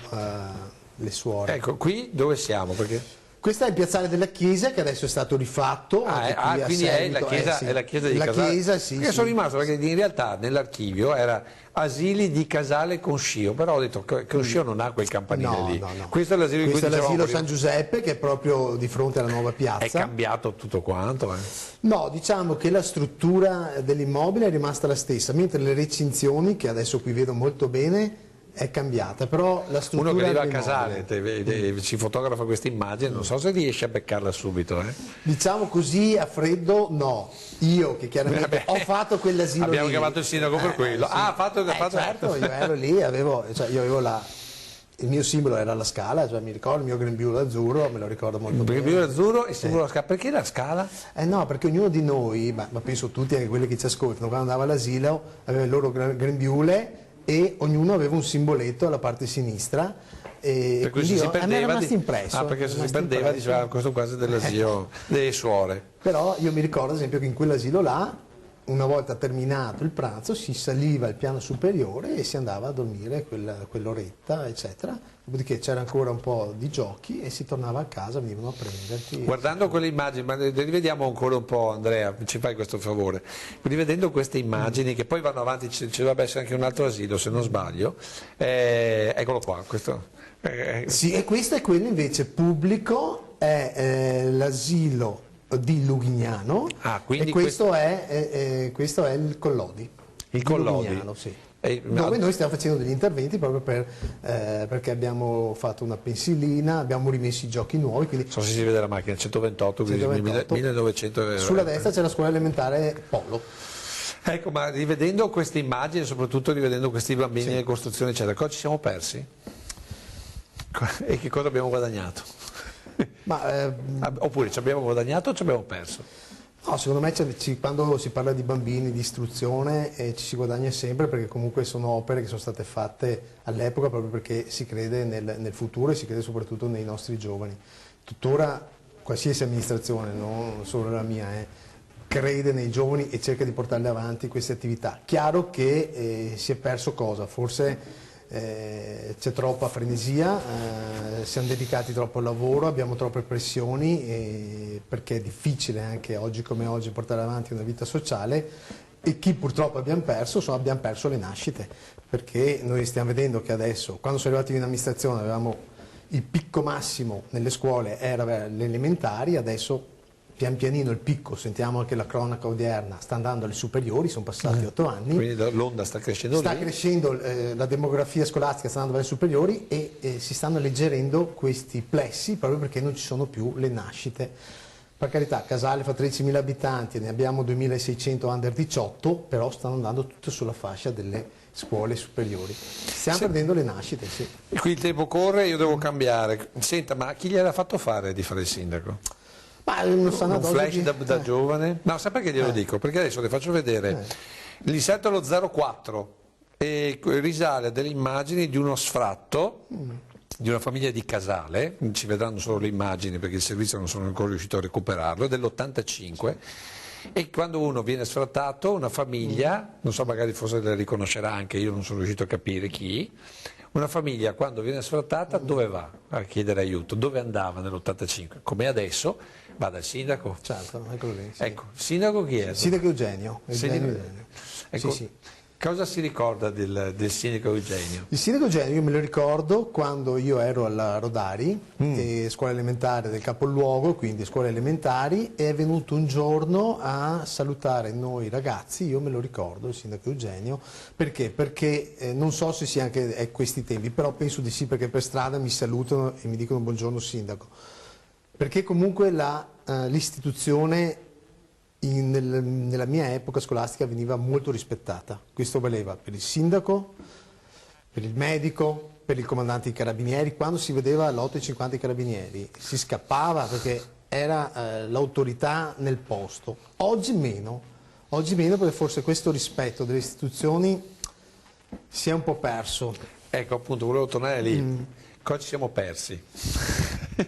le suore. Ecco, qui dove siamo? Perché... Questo è il piazzale della chiesa che adesso è stato rifatto. Quindi è la chiesa di Casale. Io sono rimasto perché in realtà nell'archivio era asili di Casale con Scio, però ho detto che con Scio non ha quel campanile lì. No. Questo è l'asilo di cui l'asilo San Giuseppe, che è proprio di fronte alla nuova piazza. È cambiato tutto quanto? No, diciamo che la struttura dell'immobile è rimasta la stessa, mentre le recinzioni, che adesso qui vedo molto bene, è cambiata, però la struttura... Uno che arriva a Casale ci fotografa questa immagine, non so se riesce a beccarla subito. Diciamo così a freddo no, io che chiaramente ho fatto quell'asilo abbiamo lì. chiamato il sindaco per quello. Sì. Certo, io ero lì, io avevo il mio simbolo era la scala, mi ricordo il mio grembiule azzurro, me lo ricordo molto bene. Il grembiule azzurro e il simbolo della scala, perché la scala? No, perché ognuno di noi, ma penso tutti, anche quelli che ci ascoltano, quando andava all'asilo aveva il loro grembiule e ognuno aveva un simboletto alla parte sinistra, E Per cui quindi se si a me è perdeva, rimasto impresso. perché è se si rimasto perdeva impresso. diceva questo quasi dell'asilo delle suore. Però io mi ricordo ad esempio che in quell'asilo là, una volta terminato il pranzo, si saliva al piano superiore e si andava a dormire quell'oretta, eccetera. Dopodiché c'era ancora un po' di giochi e si tornava a casa, venivano a prenderti. Guardando quelle immagini, ma le rivediamo ancora un po', Andrea, ci fai questo favore. Rivedendo queste immagini che poi vanno avanti, ci dovrebbe essere anche un altro asilo se non sbaglio. Eccolo qua, questo. Sì, e questo è quello invece pubblico, è l'asilo di Lughignano, quindi e questo è il Collodi. Il Collodi. Lughignano, sì. E- Dove noi stiamo facendo degli interventi proprio perché abbiamo fatto una pensilina, abbiamo rimesso i giochi nuovi. Quindi Non so se si vede la macchina, 128, quindi 128. 1900. Sulla destra c'è la scuola elementare Polo. Ecco, ma rivedendo queste immagini, soprattutto rivedendo questi bambini in costruzione, eccetera, cosa ci siamo persi? E che cosa abbiamo guadagnato? Oppure ci abbiamo guadagnato o ci abbiamo perso? No, secondo me quando si parla di bambini, di istruzione, ci si guadagna sempre, perché comunque sono opere che sono state fatte all'epoca proprio perché si crede nel futuro e si crede soprattutto nei nostri giovani. Tuttora qualsiasi amministrazione, non solo la mia, crede nei giovani e cerca di portarle avanti queste attività. Chiaro che si è perso cosa? Forse c'è troppa frenesia, siamo dedicati troppo al lavoro, abbiamo troppe pressioni, perché è difficile anche oggi come oggi portare avanti una vita sociale, e chi purtroppo abbiamo perso le nascite, perché noi stiamo vedendo che adesso, quando sono arrivati in amministrazione, avevamo il picco massimo nelle scuole, era le elementari, adesso pian pianino il picco, sentiamo anche la cronaca odierna, sta andando alle superiori, sono passati 8 anni. Quindi l'onda sta crescendo Sta lì. crescendo, la demografia scolastica sta andando alle superiori e si stanno alleggerendo questi plessi proprio perché non ci sono più le nascite. Per carità, Casale fa 13.000 abitanti, ne abbiamo 2.600 under 18, però stanno andando tutte sulla fascia delle scuole superiori. Stiamo perdendo le nascite, sì. Qui il tempo corre, io devo cambiare. Senta, ma chi gliel'ha fatto fare di fare il sindaco? Ma Un flash da giovane? No, sai perché glielo dico? Perché adesso le faccio vedere l'inserto allo 04 e risale a delle immagini di uno sfratto di una famiglia di Casale, ci vedranno solo le immagini perché il servizio non sono ancora riuscito a recuperarlo, è dell'85, e quando uno viene sfrattato, una famiglia, non so, magari forse le riconoscerà anche, io non sono riuscito a capire chi, una famiglia quando viene sfrattata dove va a chiedere aiuto? Dove andava nell'85? Come adesso va dal sindaco. Certo, eccolo lì. Sì. Ecco, il sindaco chi è? Il sindaco Eugenio. Sindaco- Ecco, Sì, sì. cosa si ricorda del sindaco Eugenio? Il sindaco Eugenio io me lo ricordo quando io ero alla Rodari, scuola elementare del capoluogo, quindi scuole elementari, e è venuto un giorno a salutare noi ragazzi, io me lo ricordo, il sindaco Eugenio, perché? Perché non so se sia anche a questi tempi, però penso di sì, perché per strada mi salutano e mi dicono buongiorno sindaco, perché comunque l'istituzione nella mia epoca scolastica veniva molto rispettata. Questo valeva per il sindaco, per il medico, per il comandante dei carabinieri. Quando si vedeva l'8.50 dei carabinieri si scappava perché era l'autorità nel posto. Oggi meno perché forse questo rispetto delle istituzioni si è un po' perso. Ecco, appunto, volevo tornare lì. Cosa ci siamo persi?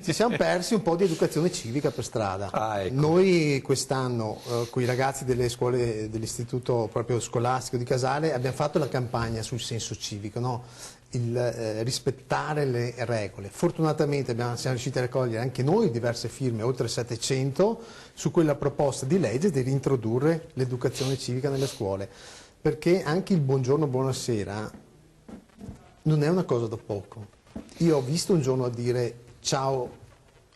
Ci siamo persi un po' di educazione civica per strada. Ecco. Noi quest'anno con i ragazzi delle scuole dell'istituto proprio scolastico di Casale abbiamo fatto la campagna sul senso civico, no? Il rispettare le regole. Fortunatamente siamo riusciti a raccogliere anche noi diverse firme, oltre 700, su quella proposta di legge di reintrodurre l'educazione civica nelle scuole, perché anche il buongiorno, buonasera non è una cosa da poco. Io ho visto un giorno a dire ciao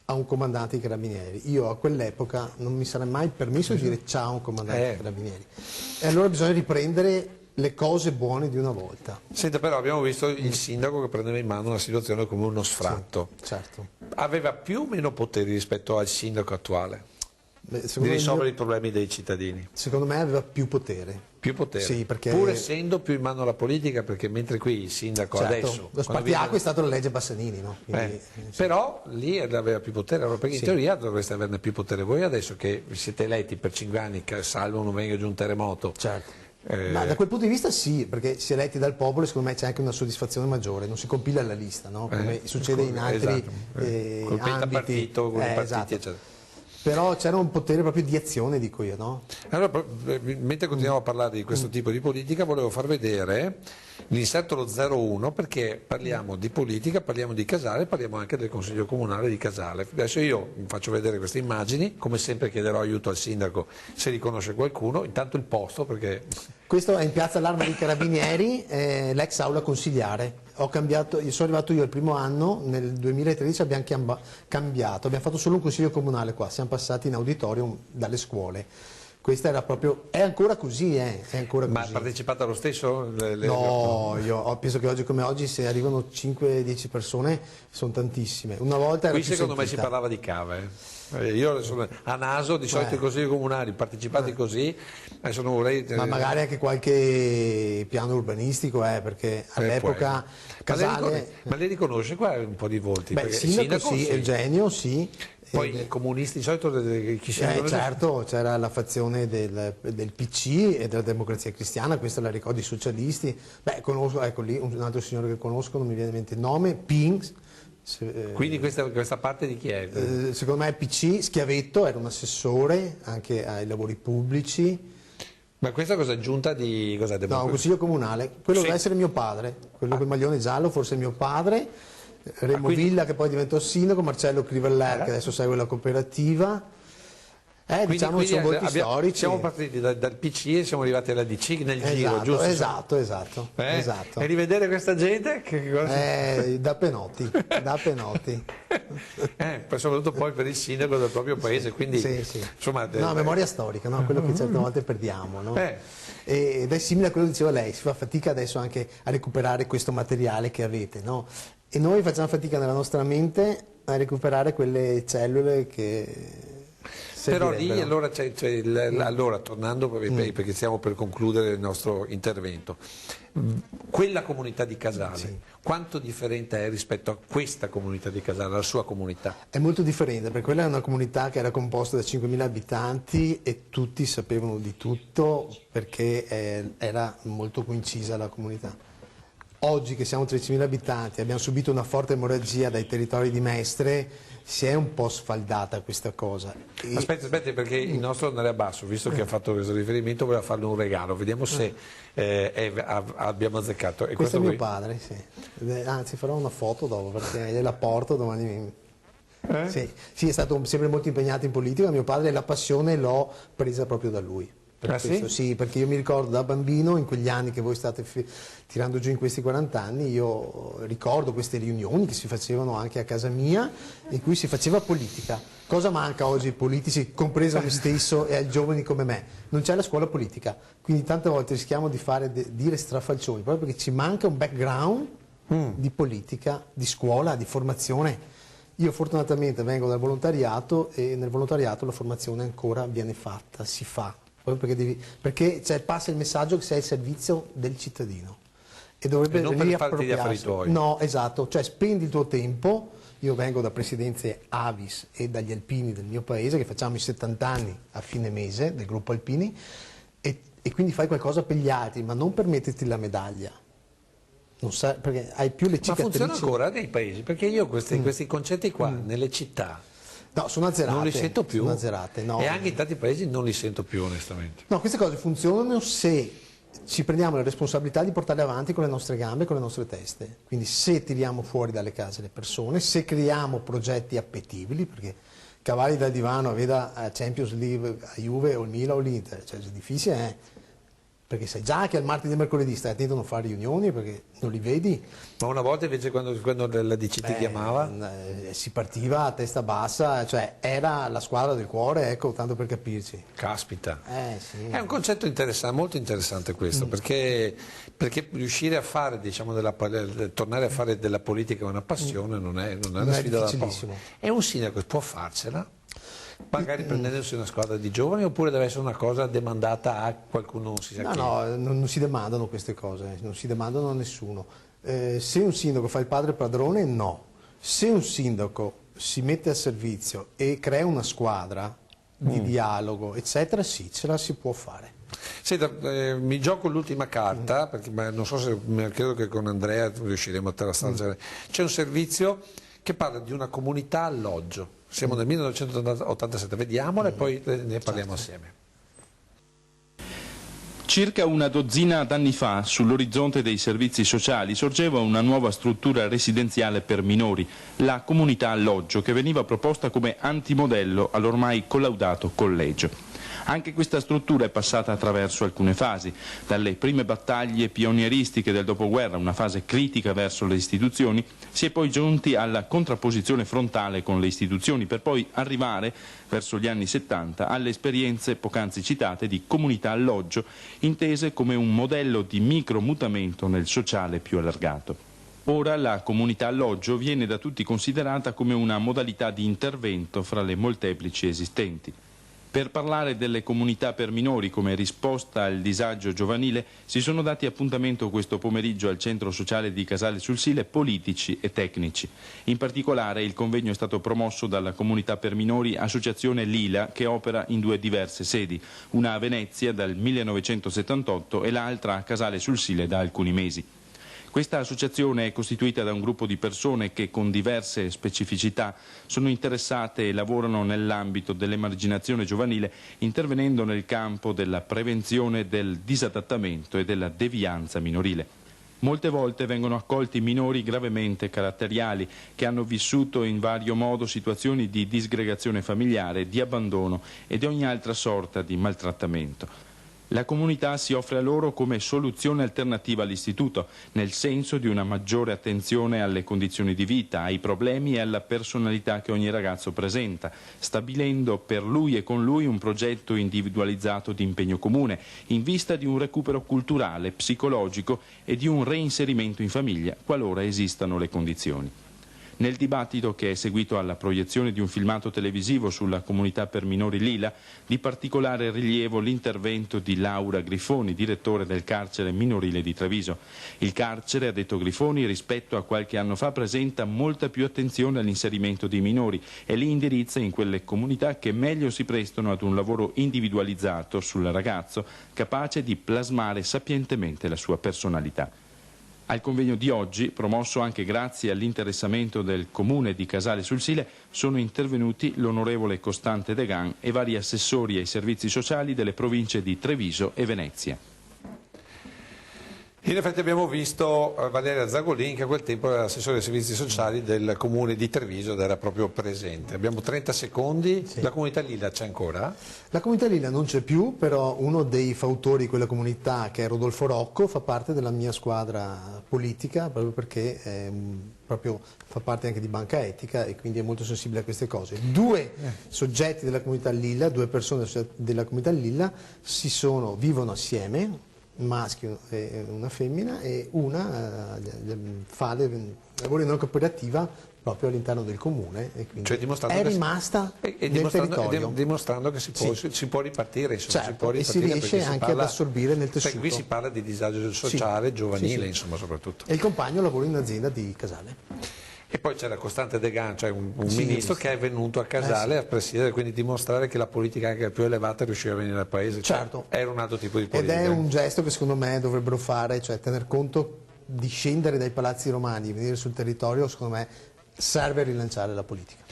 a un comandante dei carabinieri, io a quell'epoca non mi sarei mai permesso di dire ciao a un comandante dei carabinieri, e allora bisogna riprendere le cose buone di una volta. Senta, però abbiamo visto il sindaco che prendeva in mano una situazione come uno sfratto. Sì, certo. Aveva più o meno poteri rispetto al sindaco attuale Beh, di risolvere i problemi dei cittadini? Secondo me aveva più potere. Più potere, Sì, perché pur essendo più in mano alla politica, perché mentre qui il sindaco certo, adesso... lo quando spartiacque viene- è stato la legge Bassanini, no? Quindi, sì. Però lì aveva più potere, allora, perché in Sì. teoria dovreste averne più potere voi adesso che siete eletti per 5 anni, che salvo non venga giù un terremoto. Certo. Ma da quel punto di vista sì, perché si è eletti dal popolo e secondo me c'è anche una soddisfazione maggiore, non si compila la lista, no? Come succede in altri col pentapartito, con i partiti, esatto. eccetera. Però c'era un potere proprio di azione, dico io, no? Allora, mentre continuiamo a parlare di questo tipo di politica, volevo far vedere l'inserto lo 01, perché parliamo di politica, parliamo di Casale, parliamo anche del Consiglio Comunale di Casale. Adesso io vi faccio vedere queste immagini, come sempre chiederò aiuto al sindaco se riconosce qualcuno, intanto il posto, perché... Questo è in piazza all'Arma dei Carabinieri, l'ex aula consigliare. Sono arrivato io il primo anno, nel 2013 abbiamo cambiato, abbiamo fatto solo un consiglio comunale qua, siamo passati in auditorium dalle scuole. Questa era proprio, è ancora così, è ancora Ma così. ha partecipato lo stesso? No, penso che oggi come oggi se arrivano 5-10 persone sono tantissime. Una volta era Qui più secondo me sentita. si parlava di cave. Io sono a naso, di solito i consigli comunali partecipati così, adesso non vorrei... Ma magari anche qualche piano urbanistico, perché all'epoca Casale... Ma lei riconosce qua un po' di volti? Beh, Perché sindaco sì, Eugenio sì. Poi i comunisti di solito chi si certo, c'era la fazione del PC e della Democrazia Cristiana, questa la ricordo i socialisti. Beh, conosco, ecco lì un altro signore che conosco, non mi viene in mente il nome, Pings. Quindi questa parte di chi è? Secondo me è PC, Schiavetto era un assessore anche ai lavori pubblici. Ma questa cosa è giunta di... Cos'è? No, un consiglio comunale, quello deve essere mio padre, quello col maglione giallo forse è mio padre, Remo Villa che poi diventò sindaco, Marcello Criveller che adesso segue la cooperativa. Diciamo che sono volti storici. Siamo partiti dal PC e siamo arrivati alla DC nel giro, giusto? Esatto. E rivedere questa gente? Che cosa? Da Penotti. Soprattutto poi per il sindaco del proprio paese, quindi sì. Insomma, no, memoria storica, no? Quello che certe volte perdiamo, no? Ed è simile a quello che diceva lei, si fa fatica adesso anche a recuperare questo materiale che avete, no? E noi facciamo fatica nella nostra mente a recuperare quelle cellule che... Però lì allora tornando perché stiamo per concludere il nostro intervento, quella comunità di Casale quanto differente è rispetto a questa comunità di Casale, alla sua comunità? È molto differente, perché quella è una comunità che era composta da 5.000 abitanti e tutti sapevano di tutto perché era molto coincisa la comunità. Oggi che siamo 13.000 abitanti, abbiamo subito una forte emorragia dai territori di Mestre, si è un po' sfaldata questa cosa. Aspetti, perché il nostro Andrea Basso, visto che ha fatto questo riferimento, voleva farle un regalo, vediamo se abbiamo azzeccato. Questo è mio padre, sì. Anzi farò una foto dopo perché gliela porto domani. Sì, è stato sempre molto impegnato in politica, mio padre, e la passione l'ho presa proprio da lui. Sì, perché io mi ricordo da bambino, in quegli anni che voi state tirando giù in questi 40 anni, io ricordo queste riunioni che si facevano anche a casa mia, in cui si faceva politica. Cosa manca oggi ai politici, compreso a me stesso e ai giovani come me? Non c'è la scuola politica, quindi tante volte rischiamo di dire strafalcioni, proprio perché ci manca un background di politica, di scuola, di formazione. Io fortunatamente vengo dal volontariato e nel volontariato la formazione ancora viene fatta, si fa. Perché passa il messaggio che sei al servizio del cittadino e dovrebbe non per farti gli affari tuoi. No, esatto, cioè spendi il tuo tempo. Io vengo da presidenze Avis e dagli alpini del mio paese che facciamo i 70 anni a fine mese del gruppo alpini e quindi fai qualcosa per gli altri, ma non per metterti la medaglia. Perché hai più le cicatrici. Ma funziona ancora nei paesi? Perché io questi concetti qua nelle città no, sono azzerate. Non li sento più. Sono azzerate, no. E anche in tanti paesi non li sento più, onestamente. No, queste cose funzionano se ci prendiamo la responsabilità di portarle avanti con le nostre gambe e con le nostre teste. Quindi se tiriamo fuori dalle case le persone, se creiamo progetti appetibili, perché cavalli dal divano, veda a Champions League, a Juve o il Milan o l'Inter, cioè è difficile, perché sai già che al martedì e mercoledì stai attento a non fare riunioni perché non li vedi. Ma una volta invece quando la DC ti chiamava? Si partiva a testa bassa, cioè era la squadra del cuore, ecco, tanto per capirci. Caspita. Sì. È un concetto interessante, molto interessante questo, perché riuscire a fare, diciamo, tornare a fare della politica una passione non è una sfida da poco. E un sindaco può farcela? Magari prendendosi una squadra di giovani oppure deve essere una cosa demandata a qualcuno non si sa chi? No, non si demandano queste cose, non si demandano a nessuno. Se un sindaco fa il padre padrone, no. Se un sindaco si mette a servizio e crea una squadra di dialogo, eccetera, sì, ce la si può fare. Senta, mi gioco l'ultima carta, perché non so se, credo che con Andrea riusciremo a trasferire. C'è un servizio che parla di una comunità alloggio. Siamo nel 1987, vediamola e poi ne parliamo assieme. Circa una dozzina d'anni fa, sull'orizzonte dei servizi sociali, sorgeva una nuova struttura residenziale per minori, la comunità alloggio, che veniva proposta come antimodello all'ormai collaudato collegio. Anche questa struttura è passata attraverso alcune fasi, dalle prime battaglie pionieristiche del dopoguerra, una fase critica verso le istituzioni, si è poi giunti alla contrapposizione frontale con le istituzioni, per poi arrivare, verso gli anni 70, alle esperienze poc'anzi citate di comunità alloggio, intese come un modello di micromutamento nel sociale più allargato. Ora la comunità alloggio viene da tutti considerata come una modalità di intervento fra le molteplici esistenti. Per parlare delle comunità per minori come risposta al disagio giovanile si sono dati appuntamento questo pomeriggio al centro sociale di Casale sul Sile politici e tecnici. In particolare il convegno è stato promosso dalla comunità per minori Associazione Lila, che opera in due diverse sedi, una a Venezia dal 1978 e l'altra a Casale sul Sile da alcuni mesi. Questa associazione è costituita da un gruppo di persone che con diverse specificità sono interessate e lavorano nell'ambito dell'emarginazione giovanile, intervenendo nel campo della prevenzione del disadattamento e della devianza minorile. Molte volte vengono accolti minori gravemente caratteriali che hanno vissuto in vario modo situazioni di disgregazione familiare, di abbandono e di ogni altra sorta di maltrattamento. La comunità si offre a loro come soluzione alternativa all'istituto, nel senso di una maggiore attenzione alle condizioni di vita, ai problemi e alla personalità che ogni ragazzo presenta, stabilendo per lui e con lui un progetto individualizzato di impegno comune, in vista di un recupero culturale, psicologico e di un reinserimento in famiglia, qualora esistano le condizioni. Nel dibattito che è seguito alla proiezione di un filmato televisivo sulla comunità per minori Lila, di particolare rilievo l'intervento di Laura Grifoni, direttore del carcere minorile di Treviso. Il carcere, ha detto Grifoni, rispetto a qualche anno fa presenta molta più attenzione all'inserimento dei minori e li indirizza in quelle comunità che meglio si prestano ad un lavoro individualizzato sul ragazzo, capace di plasmare sapientemente la sua personalità. Al convegno di oggi, promosso anche grazie all'interessamento del Comune di Casale sul Sile, sono intervenuti l'onorevole Costante Degan e vari assessori ai servizi sociali delle province di Treviso e Venezia. In effetti abbiamo visto Valeria Zagolin, che a quel tempo era assessore ai servizi sociali del Comune di Treviso ed era proprio presente. Abbiamo 30 secondi, sì. La comunità Lila c'è ancora? La comunità Lila non c'è più, però uno dei fautori di quella comunità, che è Rodolfo Rocco, fa parte della mia squadra politica, proprio perché fa parte anche di Banca Etica e quindi è molto sensibile a queste cose. Due soggetti della comunità Lila, due persone della comunità Lila vivono assieme, un maschio e una femmina, e una fa lavori in una cooperativa proprio all'interno del comune e quindi cioè è rimasta nel territorio. Dimostrando che si può ripartire, insomma, certo, si può ripartire, e si riesce anche ad assorbire nel tessuto. Qui si parla di disagio sociale, sì, giovanile, sì. Insomma, soprattutto. E il compagno lavora in un'azienda di Casale. E poi c'era Costante Degan, cioè un ministro che è venuto a Casale a presiedere, quindi dimostrare che la politica anche più elevata riusciva a venire al paese. Certo. Cioè, era un altro tipo di politica. Ed è un gesto che secondo me dovrebbero fare, cioè tener conto di scendere dai palazzi romani, venire sul territorio, secondo me serve a rilanciare la politica.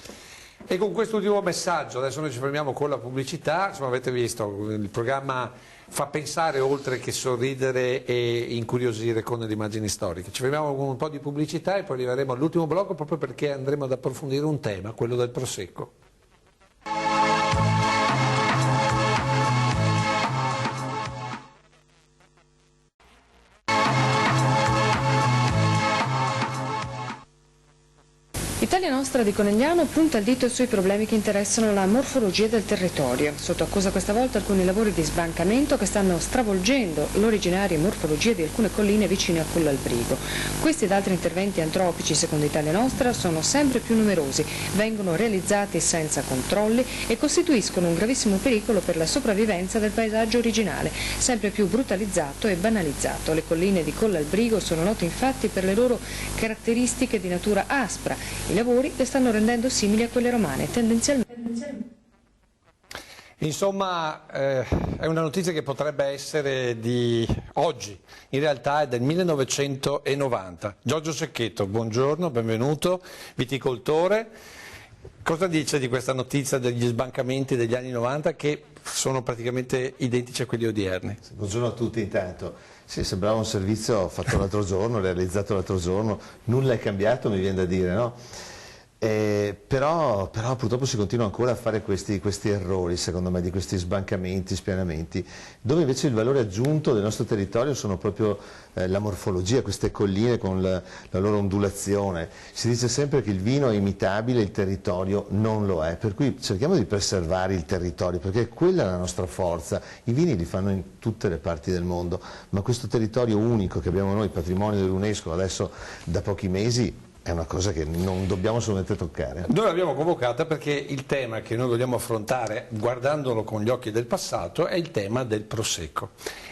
E con quest'ultimo messaggio, adesso noi ci fermiamo con la pubblicità, insomma avete visto, il programma fa pensare oltre che sorridere e incuriosire con le immagini storiche. Ci fermiamo con un po' di pubblicità e poi arriveremo all'ultimo blocco proprio perché andremo ad approfondire un tema, quello del Prosecco. Italia Nostra di Conegliano punta il dito sui problemi che interessano la morfologia del territorio. Sotto accusa questa volta alcuni lavori di sbancamento che stanno stravolgendo l'originaria morfologia di alcune colline vicine a Collalbrigo. Questi ed altri interventi antropici, secondo Italia Nostra, sono sempre più numerosi, vengono realizzati senza controlli e costituiscono un gravissimo pericolo per la sopravvivenza del paesaggio originale, sempre più brutalizzato e banalizzato. Le colline di Collalbrigo sono note infatti per le loro caratteristiche di natura aspra. I lavori le stanno rendendo simili a quelle romane, tendenzialmente. Insomma, è una notizia che potrebbe essere di oggi, in realtà è del 1990. Giorgio Cecchetto, buongiorno, benvenuto, viticoltore. Cosa dice di questa notizia degli sbancamenti degli anni 90 che sono praticamente identici a quelli odierni? Buongiorno a tutti intanto. Sì, sembrava un servizio fatto l'altro giorno, realizzato l'altro giorno, nulla è cambiato, mi viene da dire, no? Però purtroppo si continua ancora a fare questi errori, secondo me, di questi sbancamenti, spianamenti, dove invece il valore aggiunto del nostro territorio sono proprio la morfologia, queste colline con la loro ondulazione. Si dice sempre che il vino è imitabile, il territorio non lo è, per cui cerchiamo di preservare il territorio, perché quella è la nostra forza. I vini li fanno in tutte le parti del mondo, ma questo territorio unico che abbiamo noi, patrimonio dell'UNESCO, adesso da pochi mesi, è una cosa che non dobbiamo assolutamente toccare. Noi l'abbiamo convocata perché il tema che noi vogliamo affrontare, guardandolo con gli occhi del passato, è il tema del Prosecco.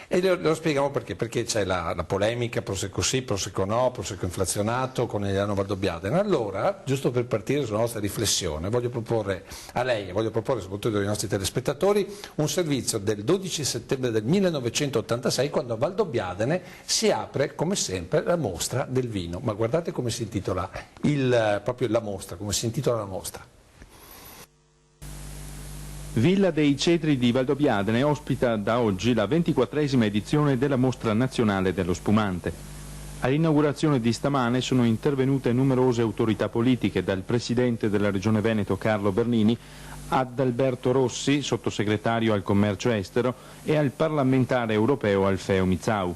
E lo spieghiamo perché. Perché c'è la polemica, Prosecco sì, Prosecco no, Prosecco inflazionato, Conegliano Valdobbiadene. Allora, giusto per partire sulla nostra riflessione, voglio proporre a lei e voglio proporre soprattutto ai nostri telespettatori un servizio del 12 settembre del 1986, quando a Valdobbiadene si apre, come sempre, la mostra del vino. Ma guardate come si intitola proprio la mostra, come si intitola la mostra. Villa dei Cedri di Valdobbiadene ospita da oggi la 24esima edizione della Mostra Nazionale dello Spumante. All'inaugurazione di stamane sono intervenute numerose autorità politiche, dal Presidente della Regione Veneto Carlo Bernini ad Alberto Rossi, sottosegretario al commercio estero, e al parlamentare europeo Alfeo Mizzau.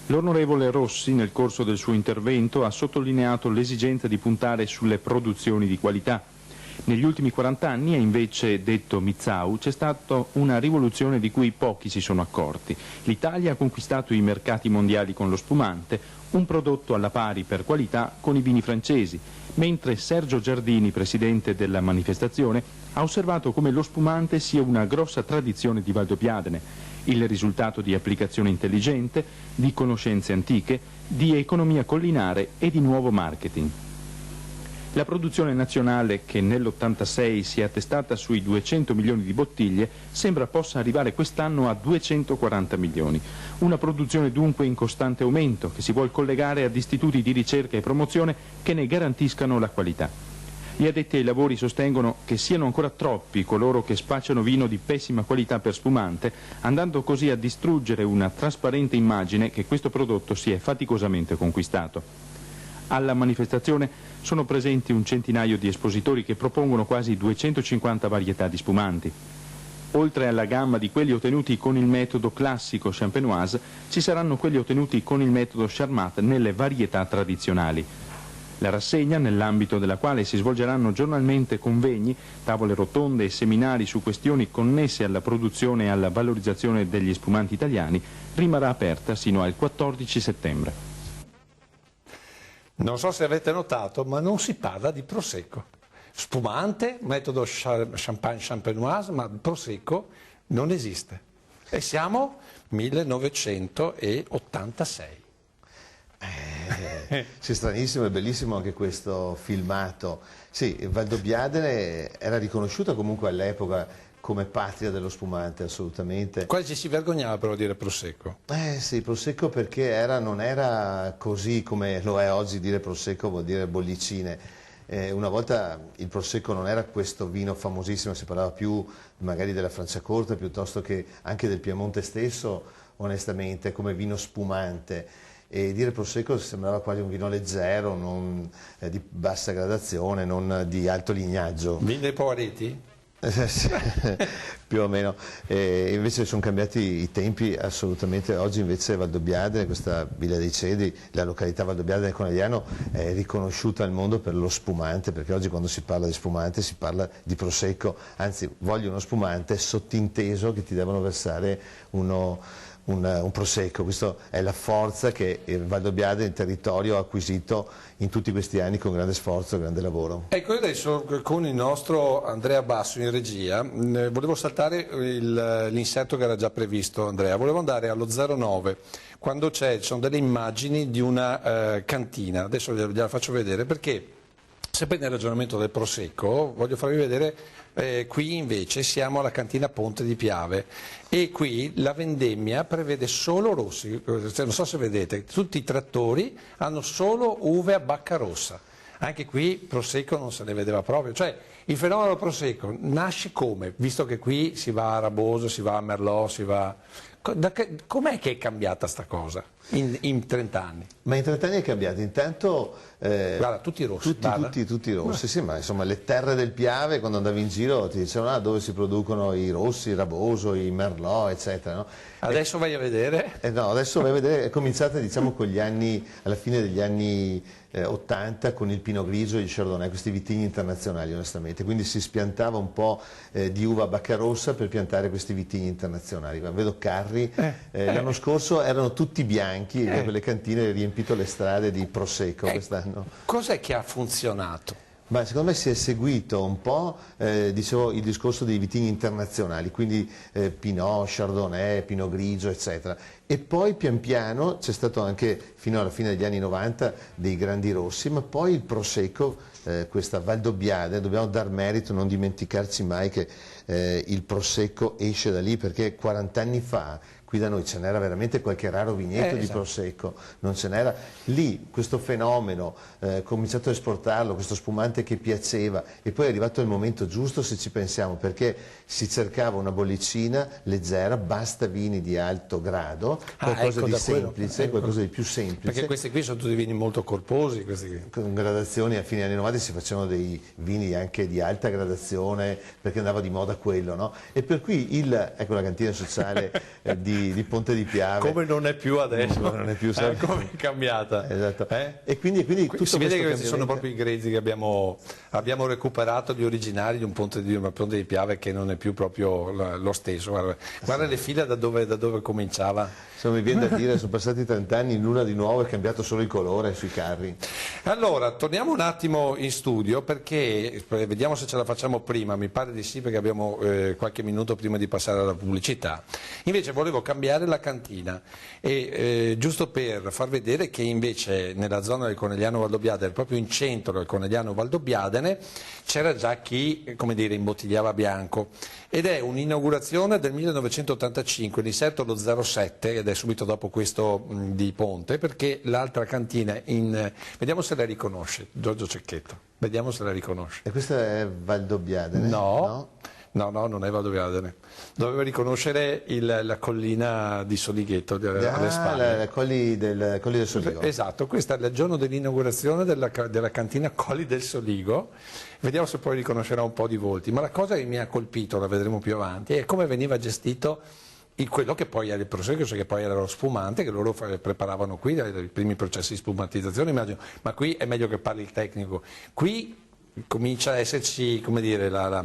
L'onorevole Rossi, nel corso del suo intervento, ha sottolineato l'esigenza di puntare sulle produzioni di qualità. Negli ultimi 40 anni, ha invece detto Mizzau, c'è stata una rivoluzione di cui pochi si sono accorti. L'Italia ha conquistato i mercati mondiali con lo spumante, un prodotto alla pari per qualità con i vini francesi, mentre Sergio Giardini, presidente della manifestazione, ha osservato come lo spumante sia una grossa tradizione di Valdobbiadene, il risultato di applicazione intelligente, di conoscenze antiche, di economia collinare e di nuovo marketing. La produzione nazionale, che nell'86 si è attestata sui 200 milioni di bottiglie, sembra possa arrivare quest'anno a 240 milioni. Una produzione dunque in costante aumento, che si vuol collegare ad istituti di ricerca e promozione che ne garantiscano la qualità. Gli addetti ai lavori sostengono che siano ancora troppi coloro che spacciano vino di pessima qualità per spumante, andando così a distruggere una trasparente immagine che questo prodotto si è faticosamente conquistato. Alla manifestazione sono presenti un centinaio di espositori che propongono quasi 250 varietà di spumanti. Oltre alla gamma di quelli ottenuti con il metodo classico champenoise, ci saranno quelli ottenuti con il metodo Charmat nelle varietà tradizionali. La rassegna, nell'ambito della quale si svolgeranno giornalmente convegni, tavole rotonde e seminari su questioni connesse alla produzione e alla valorizzazione degli spumanti italiani, rimarrà aperta sino al 14 settembre. Non so se avete notato, ma non si parla di Prosecco. Spumante, metodo champagne champenoise, ma Prosecco non esiste. E siamo 1986. Sì, stranissimo e bellissimo anche questo filmato. Sì, Valdobbiadene era riconosciuta comunque all'epoca come patria dello spumante, assolutamente. Quasi ci si vergognava però a dire Prosecco. Sì, Prosecco perché non era così come lo è oggi, dire Prosecco vuol dire bollicine. Una volta il Prosecco non era questo vino famosissimo, si parlava più magari della Franciacorta piuttosto che anche del Piemonte stesso, onestamente, come vino spumante. E dire Prosecco sembrava quasi un vino leggero, non di bassa gradazione, non di alto lignaggio. Vino dei Poareti? Più o meno, invece sono cambiati i tempi assolutamente. Oggi invece Valdobbiadene, questa Villa dei Cedri, la località Valdobbiadene Conegliano, è riconosciuta al mondo per lo spumante, perché oggi quando si parla di spumante si parla di Prosecco, anzi voglio uno spumante, sottinteso che ti devono versare un Prosecco. Questa è la forza che Valdobbiadene, il territorio, ha acquisito in tutti questi anni con grande sforzo e grande lavoro. Ecco, adesso con il nostro Andrea Basso in regia volevo saltare l'inserto che era già previsto, Andrea. Volevo andare allo 09, quando ci sono delle immagini di una cantina. Adesso gliela faccio vedere perché Sempre nel ragionamento del Prosecco, voglio farvi vedere, qui invece siamo alla cantina Ponte di Piave e qui la vendemmia prevede solo rossi, non so se vedete, tutti i trattori hanno solo uve a bacca rossa, anche qui Prosecco non se ne vedeva proprio, cioè il fenomeno del Prosecco nasce come? Visto che qui si va a Raboso, si va a Merlot, si va... Com'è che è cambiata sta cosa in 30 anni? Ma in 30 anni è cambiato, intanto... guarda, tutti rossi. Tutti rossi, sì, ma insomma le terre del Piave quando andavi in giro ti dicevano dove si producono i rossi, il Raboso, i Merlot, eccetera. No? Adesso vai a vedere? No, adesso vai a vedere, è cominciata diciamo con gli anni, alla fine degli anni 80 con il Pinot Grigio e il Chardonnay, questi vitigni internazionali onestamente, quindi si spiantava un po' di uva bacca rossa per piantare questi vitigni internazionali. Vedo carri, l'anno scorso erano tutti bianchi, quelle cantine riempito le strade di Prosecco quest'anno. Cos'è che ha funzionato? Ma secondo me si è seguito un po' dicevo, il discorso dei vitigni internazionali, quindi Pinot, Chardonnay, Pinot Grigio, eccetera. E poi pian piano c'è stato anche fino alla fine degli anni 90 dei grandi rossi, ma poi il Prosecco, questa Valdobbiadene, dobbiamo dar merito, non dimenticarci mai che il Prosecco esce da lì perché 40 anni fa qui da noi ce n'era veramente qualche raro vigneto di Prosecco, non ce n'era. Lì questo fenomeno, cominciato a esportarlo, questo spumante che piaceva e poi è arrivato il momento giusto se ci pensiamo, perché si cercava una bollicina leggera, basta vini di alto grado, qualcosa di semplice, qualcosa di più semplice. Perché questi qui sono tutti vini molto corposi. Con gradazioni a fine anni 90 si facevano dei vini anche di alta gradazione perché andava di moda quello, no? E per cui ecco la cantina sociale di Ponte di Piave. Come non è più adesso, non è più come è cambiata. Esatto. E quindi tutto si vede che questi cambiamento... sono proprio i grezzi che abbiamo recuperato, gli originali di un Ponte di Piave che non è più proprio lo stesso. Guarda le file da dove cominciava. Insomma, mi viene da dire, sono passati 30 anni, nulla di nuovo, è cambiato solo il colore sui carri. Allora, torniamo un attimo in studio perché, vediamo se ce la facciamo prima, mi pare di sì perché abbiamo qualche minuto prima di passare alla pubblicità. Invece volevo cambiare la cantina, e giusto per far vedere che invece nella zona del Conegliano Valdobbiadene, proprio in centro del Conegliano Valdobbiadene, c'era già chi, come dire, imbottigliava bianco. Ed è un'inaugurazione del 1985, l'inserto lo 07, ed è subito dopo questo di Ponte, perché l'altra cantina, vediamo se la riconosce, Giorgio Cecchetto, vediamo se la riconosce. E questa è Valdobbiadene? No, non è Valdobbiadene. Doveva riconoscere la collina di Solighetto alle spalle. Colli del Soligo. Esatto, questo è il giorno dell'inaugurazione della cantina Colli del Soligo. Vediamo se poi riconoscerà un po' di volti, ma la cosa che mi ha colpito, la vedremo più avanti, è come veniva gestito quello che poi era il Prosecco, che poi era lo spumante, che loro preparavano qui, i primi processi di spumatizzazione, immagino, ma qui è meglio che parli il tecnico. Qui comincia a esserci, come dire, la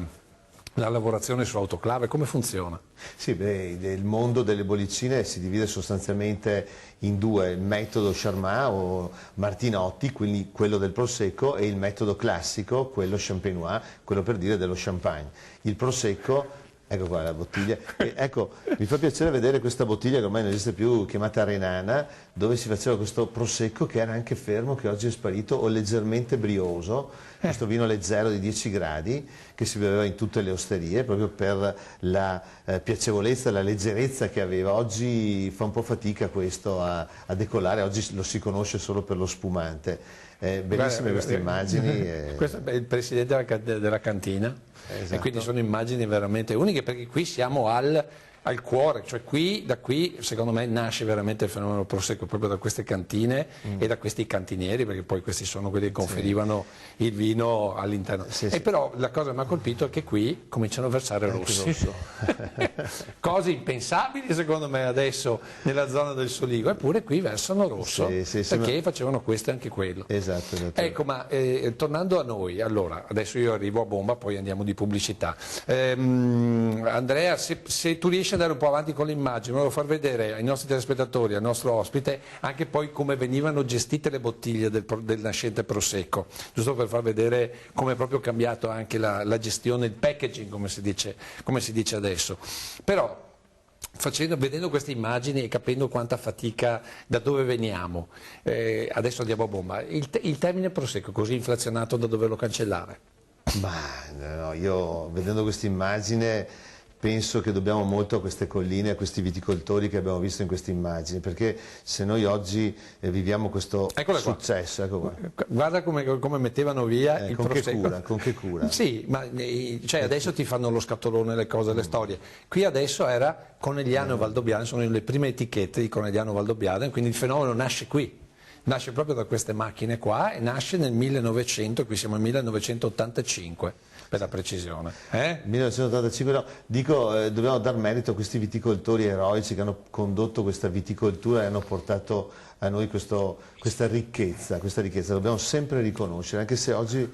lavorazione su autoclave, come funziona? Sì, il mondo delle bollicine si divide sostanzialmente in due, il metodo Charmat o Martinotti, quindi quello del Prosecco, e il metodo classico, quello Champenois, quello per dire dello champagne. Il Prosecco, ecco qua la bottiglia, ecco, mi fa piacere vedere questa bottiglia che ormai non esiste più, chiamata Renana, dove si faceva questo Prosecco che era anche fermo, che oggi è sparito, o leggermente brioso, questo vino leggero di 10 gradi che si beveva in tutte le osterie proprio per la piacevolezza, la leggerezza che aveva. Oggi fa un po' fatica questo a decollare, oggi lo si conosce solo per lo spumante. Bellissime queste immagini. Questo è il presidente della cantina, esatto. E quindi sono immagini veramente uniche perché qui siamo al cuore, cioè da qui secondo me nasce veramente il fenomeno Prosecco, proprio da queste cantine e da questi cantinieri, perché poi questi sono quelli che conferivano il vino all'interno. E però la cosa che mi ha colpito è che qui cominciano a versare rossi. Cose impensabili secondo me adesso nella zona del Soligo, eppure qui versano rosso, perché facevano questo e anche quello. Esatto. Ecco, ma tornando a noi, allora, adesso io arrivo a bomba, poi andiamo di pubblicità. Andrea, se tu riesci ad andare un po' avanti con l'immagine, volevo far vedere ai nostri telespettatori, al nostro ospite, anche poi come venivano gestite le bottiglie del nascente Prosecco, giusto per far vedere come è proprio cambiato anche la gestione, il packaging, come si dice adesso. Però vedendo queste immagini e capendo quanta fatica, da dove veniamo, adesso andiamo a bomba, il termine prosecco così inflazionato da doverlo cancellare? Ma no, io vedendo questa immagine penso che dobbiamo molto a queste colline, a questi viticoltori che abbiamo visto in queste immagini, perché se noi oggi viviamo questo successo, ecco qua. Guarda come mettevano via il prosecco. Con che cura? Sì, ma cioè adesso ti fanno lo scatolone, le cose, le storie. Qui adesso era Conegliano e Valdobbiadene, sono le prime etichette di Conegliano e Valdobbiadene, quindi il fenomeno nasce qui. Nasce proprio da queste macchine qua e nasce nel 1900, qui siamo nel 1985 per la precisione. 1985, no, dico, dobbiamo dar merito a questi viticoltori eroici che hanno condotto questa viticoltura e hanno portato a noi questa ricchezza, dobbiamo sempre riconoscere, anche se oggi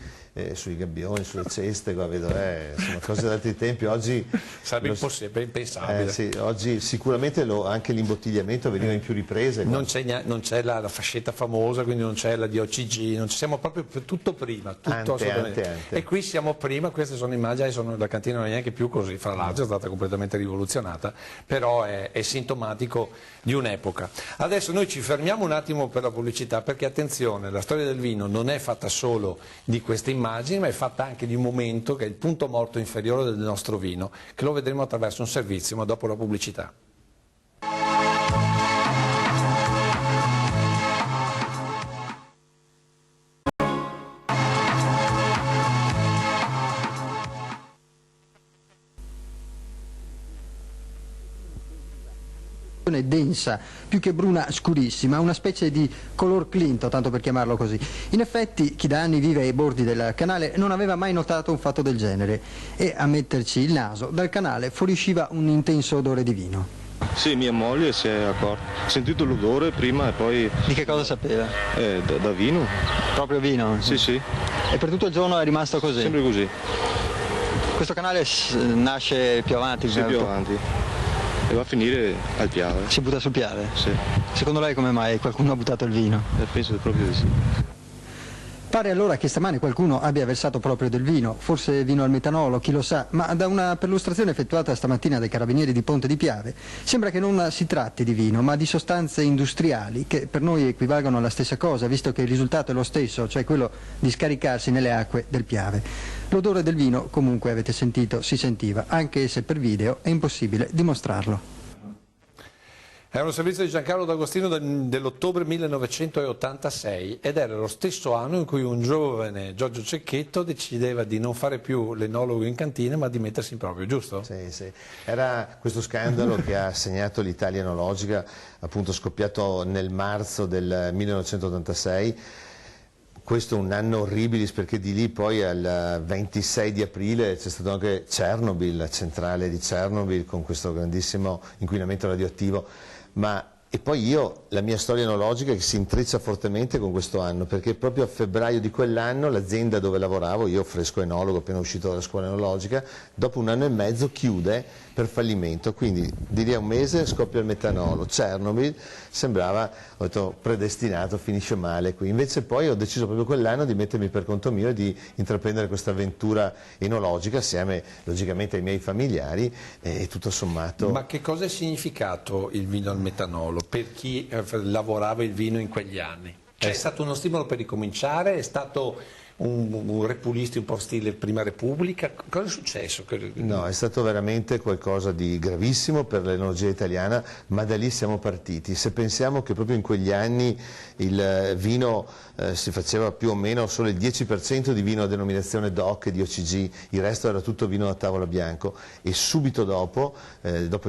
sui gabbioni, sulle ceste, qua vedo, sono cose di altri tempi, oggi sarebbe impossibile, impensabile. Sì, oggi sicuramente anche l'imbottigliamento veniva in più riprese. Non c'è la fascetta famosa, quindi non c'è la DOCG, siamo proprio tutto prima, tutto ante. E qui siamo prima, queste sono immagini, la cantina non è neanche più così, fra l'altro è stata completamente rivoluzionata, però è sintomatico di un'epoca. Adesso noi ci fermiamo un attimo per la pubblicità, perché attenzione, la storia del vino non è fatta solo di queste immagini, ma è fatta anche di un momento che è il punto morto inferiore del nostro vino, che lo vedremo attraverso un servizio, ma dopo la pubblicità. densa, più che bruna scurissima, una specie di color Clinto, tanto per chiamarlo così. In effetti chi da anni vive ai bordi del canale non aveva mai notato un fatto del genere e a metterci il naso dal canale fuoriusciva un intenso odore di vino. Sì, mia moglie si è accorta, ha sentito l'odore prima e poi... Di che cosa sapeva? Da vino. Proprio vino? Sì, sì. E per tutto il giorno è rimasto così? Sempre così. Questo canale nasce più avanti? Sì, più avanti. E va a finire al Piave. Si butta sul Piave? Sì. Secondo lei come mai qualcuno ha buttato il vino? Penso proprio di sì. Pare allora che stamane qualcuno abbia versato proprio del vino, forse vino al metanolo, chi lo sa, ma da una perlustrazione effettuata stamattina dai carabinieri di Ponte di Piave sembra che non si tratti di vino, ma di sostanze industriali che per noi equivalgono alla stessa cosa, visto che il risultato è lo stesso, cioè quello di scaricarsi nelle acque del Piave. L'odore del vino, comunque avete sentito, si sentiva, anche se per video è impossibile dimostrarlo. Era un servizio di Giancarlo D'Agostino dell'ottobre 1986 ed era lo stesso anno in cui un giovane Giorgio Cecchetto decideva di non fare più l'enologo in cantina ma di mettersi in proprio, giusto? Sì, sì. Era questo scandalo che ha segnato l'Italia enologica, appunto scoppiato nel marzo del 1986. Questo è un anno orribilis perché di lì poi al 26 di aprile c'è stato anche Chernobyl, la centrale di Chernobyl con questo grandissimo inquinamento radioattivo. E poi la mia storia enologica che si intreccia fortemente con questo anno, perché proprio a febbraio di quell'anno l'azienda dove lavoravo, io fresco enologo appena uscito dalla scuola enologica, dopo un anno e mezzo chiude per fallimento, quindi di lì a un mese scoppia il metanolo. Chernobyl sembrava, ho detto, predestinato, finisce male qui, invece poi ho deciso proprio quell'anno di mettermi per conto mio e di intraprendere questa avventura enologica assieme logicamente ai miei familiari e tutto sommato... Ma che cosa è significato il vino al metanolo per chi lavorava il vino in quegli anni? Cioè, è stato uno stimolo per ricominciare? È stato un repulisti un po' stile Prima Repubblica? Cosa è successo? No, è stato veramente qualcosa di gravissimo per l'enologia italiana, ma da lì siamo partiti. Se pensiamo che proprio in quegli anni il vino si faceva più o meno solo il 10% di vino a denominazione DOC e di OCG, il resto era tutto vino da tavola bianco, e subito dopo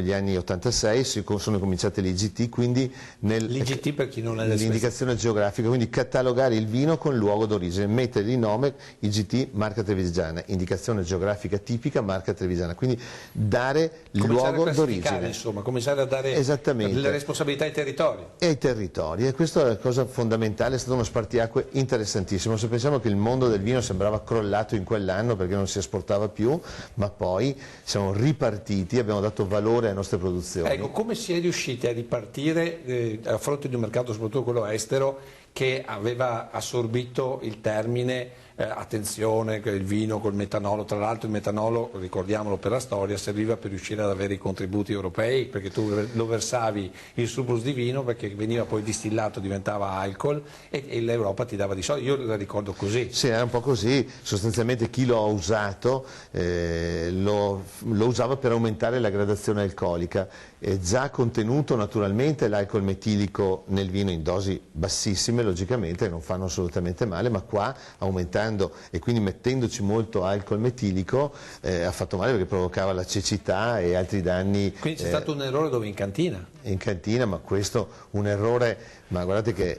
gli anni 86 sono cominciate le IGT, quindi l'IGT per chi non è l'indicazione geografica, quindi catalogare il vino con luogo d'origine, mettere il nome IGT marca trevigiana, indicazione geografica tipica marca trevigiana, quindi dare il luogo d'origine. Insomma, cominciare a dare le responsabilità ai territori. E ai territori, e questa è la cosa fondamentale, è stato uno spartiacque interessantissimo. Se pensiamo che il mondo del vino sembrava crollato in quell'anno perché non si esportava più, ma poi siamo ripartiti, abbiamo dato valore alle nostre produzioni. Ecco, come si è riusciti a ripartire a fronte di un mercato, soprattutto quello estero, che aveva assorbito il termine attenzione, il vino col metanolo, tra l'altro il metanolo, ricordiamolo per la storia, serviva per riuscire ad avere i contributi europei, perché tu lo versavi il surplus di vino perché veniva poi distillato, diventava alcol e l'Europa ti dava di soldi, io la ricordo così. Sì, è un po' così, sostanzialmente chi lo ha usato lo usava per aumentare la gradazione alcolica, è già contenuto naturalmente l'alcol metilico nel vino in dosi bassissime, logicamente non fanno assolutamente male, ma qua aumentando e quindi mettendoci molto alcol metilico ha fatto male perché provocava la cecità e altri danni. Quindi c'è stato un errore dove in cantina? In cantina, ma questo un errore, ma guardate che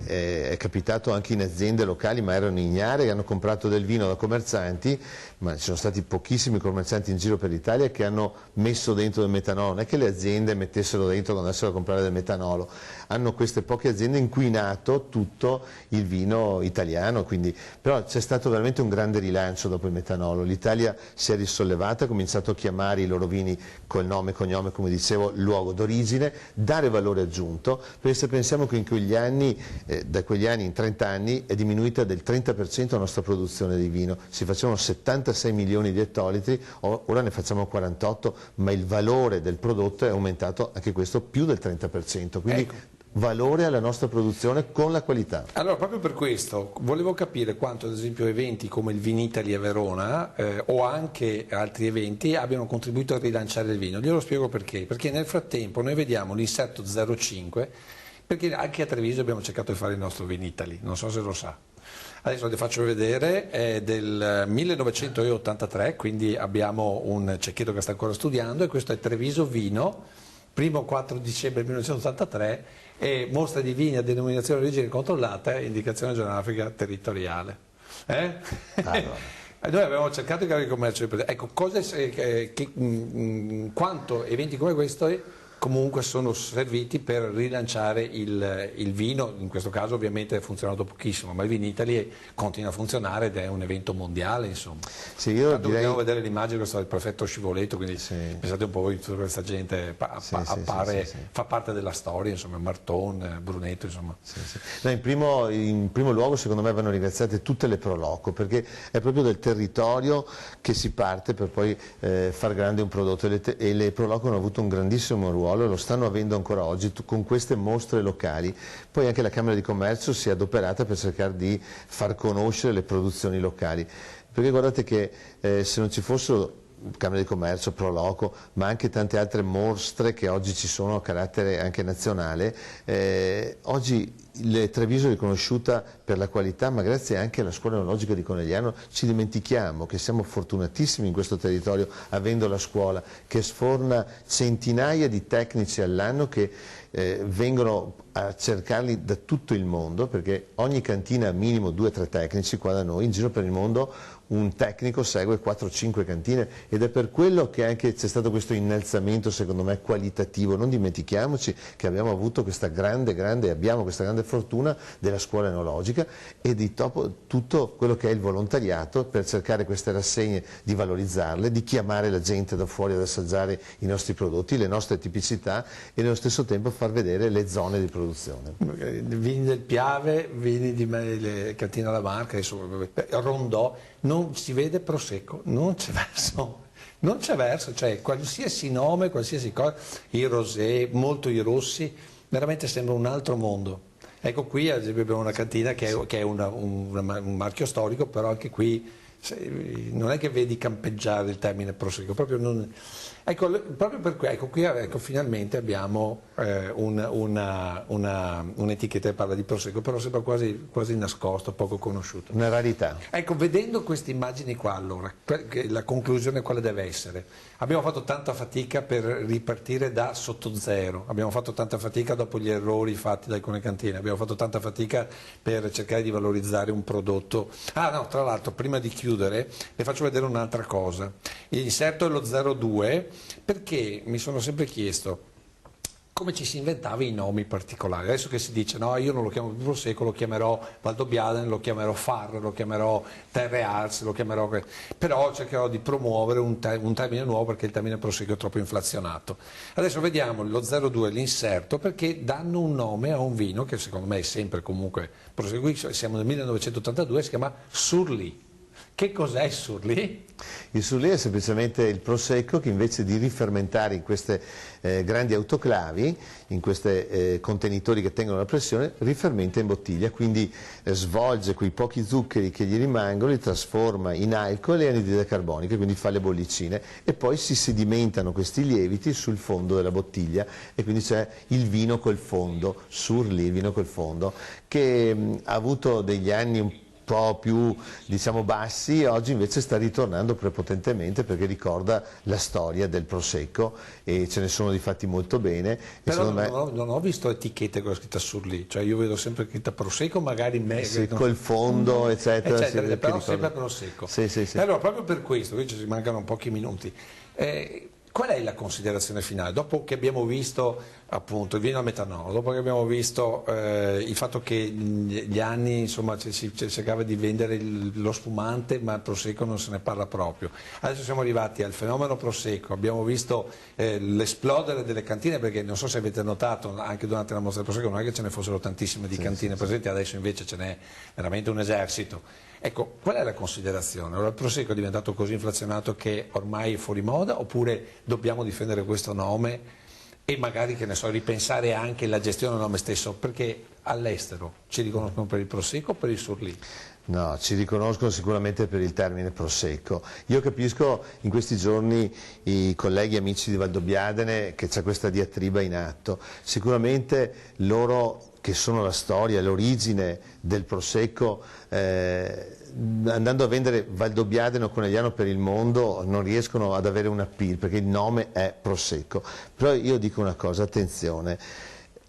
è capitato anche in aziende locali, ma erano ignare, che hanno comprato del vino da commercianti, ma ci sono stati pochissimi commercianti in giro per l'Italia che hanno messo dentro del metanolo, non è che le aziende mettessero dentro quando andassero a comprare del metanolo, hanno queste poche aziende inquinato tutto il vino italiano, quindi, però c'è stato veramente un grande rilancio dopo il metanolo, l'Italia si è risollevata, ha cominciato a chiamare i loro vini col nome e cognome, come dicevo, luogo d'origine, dare valore aggiunto, perché se pensiamo che in quegli anni, da quegli anni in 30 anni è diminuita del 30% la nostra produzione di vino, si facevano 76 milioni di ettolitri, ora ne facciamo 48, ma il valore del prodotto è aumentato anche questo più del 30%, quindi ecco. Valore alla nostra produzione con la qualità. Allora, proprio per questo volevo capire quanto ad esempio eventi come il Vinitaly a Verona o anche altri eventi abbiano contribuito a rilanciare il vino. Glielo spiego perché, perché nel frattempo noi vediamo l'inserto 05, perché anche a Treviso abbiamo cercato di fare il nostro Vinitaly, non so se lo sa. Adesso vi faccio vedere, è del 1983, quindi abbiamo un cecchetto che sta ancora studiando e questo è Treviso Vino, primo 4 dicembre 1983, e mostra di vini a denominazione di origine controllata e indicazione geografica territoriale. Noi abbiamo cercato di creare il commercio, ecco, quanto eventi come questo comunque sono serviti per rilanciare il vino, in questo caso ovviamente è funzionato pochissimo, ma il Vinitaly continua a funzionare ed è un evento mondiale, insomma. Sì, io direi... Dobbiamo vedere l'immagine, questo è il prefetto Scivoletto, quindi sì. Pensate un po' voi, tutta questa gente appare, fa parte della storia, insomma, Marton, Brunetto, insomma. No, in primo luogo secondo me vanno ringraziate tutte le Proloco, perché è proprio del territorio che si parte per poi far grande un prodotto e le Proloco hanno avuto un grandissimo ruolo, lo stanno avendo ancora oggi con queste mostre locali. Poi anche la Camera di Commercio si è adoperata per cercare di far conoscere le produzioni locali, perché guardate che se non ci fossero Camera di Commercio, Proloco, ma anche tante altre mostre che oggi ci sono a carattere anche nazionale, oggi Treviso è riconosciuta per la qualità, ma grazie anche alla scuola enologica di Conegliano ci dimentichiamo che siamo fortunatissimi in questo territorio avendo la scuola che sforna centinaia di tecnici all'anno che vengono a cercarli da tutto il mondo, perché ogni cantina ha minimo 2 o 3 tecnici qua da noi, in giro per il mondo un tecnico segue 4-5 cantine ed è per quello che anche c'è stato questo innalzamento secondo me qualitativo. Non dimentichiamoci che abbiamo avuto questa grande fortuna della scuola enologica e di tutto quello che è il volontariato per cercare queste rassegne di valorizzarle, di chiamare la gente da fuori ad assaggiare i nostri prodotti, le nostre tipicità e nello stesso tempo far vedere le zone di produzione. Vini del Piave, vini di Cantina La Marca, Rondò, non si vede Prosecco, non c'è verso, cioè qualsiasi nome, qualsiasi cosa, i rosé, molto i rossi, veramente sembra un altro mondo. Ecco qui ad esempio abbiamo una cantina che è un marchio storico, però anche qui non è che vedi campeggiare il termine Prosecco, proprio non... Ecco, proprio per cui finalmente abbiamo un'etichetta che parla di Prosecco, però sembra quasi nascosto, poco conosciuto. Una rarità. Ecco, vedendo queste immagini qua allora, la conclusione quale deve essere? Abbiamo fatto tanta fatica per ripartire da sotto zero, abbiamo fatto tanta fatica dopo gli errori fatti da alcune cantine, abbiamo fatto tanta fatica per cercare di valorizzare un prodotto. Ah no, tra l'altro, prima di chiudere, vi faccio vedere un'altra cosa. L'inserto è lo 02, perché mi sono sempre chiesto come ci si inventava i nomi particolari. Adesso che si dice no, io non lo chiamo più Prosecco, lo chiamerò Valdobbiadene, lo chiamerò Far, lo chiamerò Terre Arse, lo chiamerò... però cercherò di promuovere un termine nuovo perché il termine Prosecco è troppo inflazionato. Adesso vediamo lo 02, l'inserto, perché danno un nome a un vino che secondo me è sempre comunque Prosecco. Siamo nel 1982, si chiama Surly. Che cos'è il Surlì? Il Surlì è semplicemente il prosecco che invece di rifermentare in queste grandi autoclavi, in questi contenitori che tengono la pressione, rifermenta in bottiglia, quindi svolge quei pochi zuccheri che gli rimangono, li trasforma in alcol e anidride carbonica, quindi fa le bollicine e poi si sedimentano questi lieviti sul fondo della bottiglia e quindi c'è il vino col fondo, Surlì, il vino col fondo, che ha avuto degli anni un po' più diciamo bassi, oggi invece sta ritornando prepotentemente perché ricorda la storia del prosecco e ce ne sono di fatti molto bene. Però non ho visto etichette con la scritta Surlì, cioè io vedo sempre scritta prosecco, magari sì, col fondo eccetera, sì, però sempre prosecco. Sì. Allora proprio per questo, qui ci mancano pochi minuti, qual è la considerazione finale? Dopo che abbiamo visto appunto il vino al metanolo, dopo che abbiamo visto il fatto che gli anni insomma si cercava di vendere lo spumante ma il prosecco non se ne parla proprio, adesso siamo arrivati al fenomeno prosecco, abbiamo visto l'esplodere delle cantine, perché non so se avete notato anche durante la mostra del prosecco non è che ce ne fossero tantissime di cantine presenti, adesso invece ce n'è veramente un esercito. Ecco, qual è la considerazione? Allora, il prosecco è diventato così inflazionato che ormai è fuori moda, oppure dobbiamo difendere questo nome e magari, che ne so, ripensare anche la gestione del nome stesso, perché all'estero ci riconoscono per il prosecco o per il Surlì? No, ci riconoscono sicuramente per il termine prosecco. Io capisco in questi giorni i colleghi amici di Valdobbiadene che c'è questa diatriba in atto. Sicuramente loro, che sono la storia, l'origine del prosecco, andando a vendere Valdobbiadene o Conegliano per il mondo non riescono ad avere un appeal perché il nome è prosecco. Però io dico una cosa, attenzione,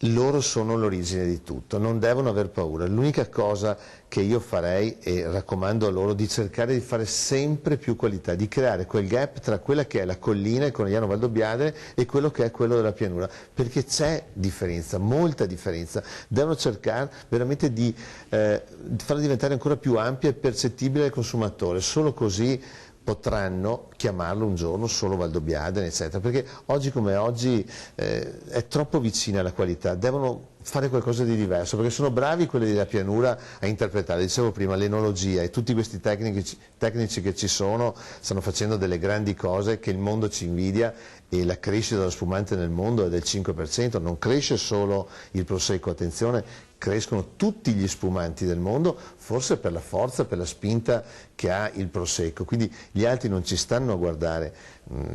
loro sono l'origine di tutto, non devono aver paura. L'unica cosa che io farei, e raccomando a loro, di cercare di fare sempre più qualità, di creare quel gap tra quella che è la collina, il Conegliano Valdobbiadene, e quello che è quello della pianura, perché c'è differenza, molta differenza. Devono cercare veramente di farla diventare ancora più ampia e percettibile al consumatore, solo così potranno chiamarlo un giorno solo Valdobbiadene, eccetera, perché oggi come oggi è troppo vicina alla qualità, devono fare qualcosa di diverso, perché sono bravi quelli della pianura a interpretare, dicevo prima, l'enologia e tutti questi tecnici che ci sono, stanno facendo delle grandi cose che il mondo ci invidia, e la crescita dello spumante nel mondo è del 5%, non cresce solo il prosecco, attenzione, crescono tutti gli spumanti del mondo, forse per la forza, per la spinta che ha il prosecco, quindi gli altri non ci stanno a guardare,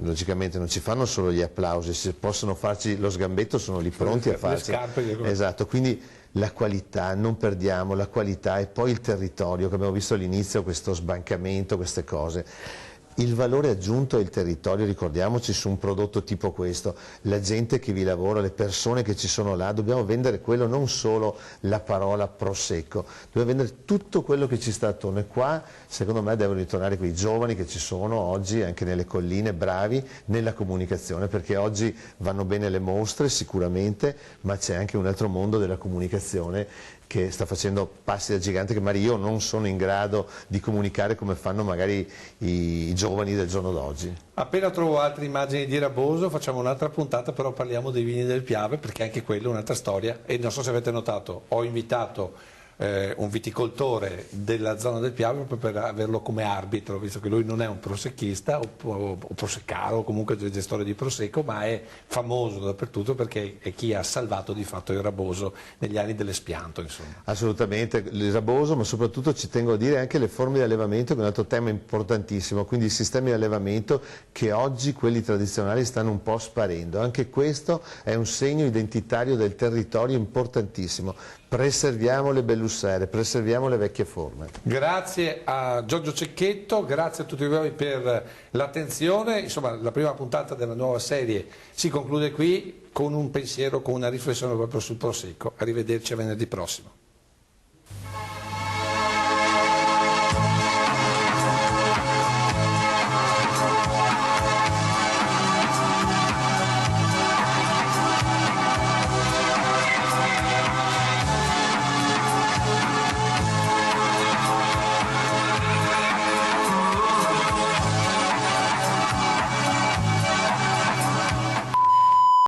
logicamente non ci fanno solo gli applausi, se possono farci lo sgambetto sono lì pronti a farci. Esatto, quindi la qualità, non perdiamo la qualità, e poi il territorio, che abbiamo visto all'inizio, questo sbancamento, queste cose. Il valore aggiunto è il territorio, ricordiamoci, su un prodotto tipo questo, la gente che vi lavora, le persone che ci sono là, dobbiamo vendere quello, non solo la parola prosecco, dobbiamo vendere tutto quello che ci sta attorno, e qua secondo me devono ritornare quei giovani che ci sono oggi anche nelle colline, bravi nella comunicazione, perché oggi vanno bene le mostre sicuramente, ma c'è anche un altro mondo della comunicazione che sta facendo passi da gigante, che magari io non sono in grado di comunicare come fanno magari i giovani del giorno d'oggi. Appena trovo altre immagini di Raboso facciamo un'altra puntata, però parliamo dei vini del Piave, perché anche quello è un'altra storia, e non so se avete notato, ho invitato un viticoltore della zona del Piave proprio per averlo come arbitro, visto che lui non è un prosecchista o proseccaro o comunque gestore di prosecco, ma è famoso dappertutto perché è chi ha salvato di fatto il Raboso negli anni dell'espianto, insomma. Assolutamente, il Raboso, ma soprattutto ci tengo a dire anche le forme di allevamento, che è un altro tema importantissimo, quindi i sistemi di allevamento che oggi, quelli tradizionali, stanno un po' sparendo. Anche questo è un segno identitario del territorio importantissimo. Preserviamo le bellussere, preserviamo le vecchie forme. Grazie a Giorgio Cecchetto, grazie a tutti voi per l'attenzione. Insomma, la prima puntata della nuova serie si conclude qui con un pensiero, con una riflessione proprio sul prosecco. Arrivederci a venerdì prossimo.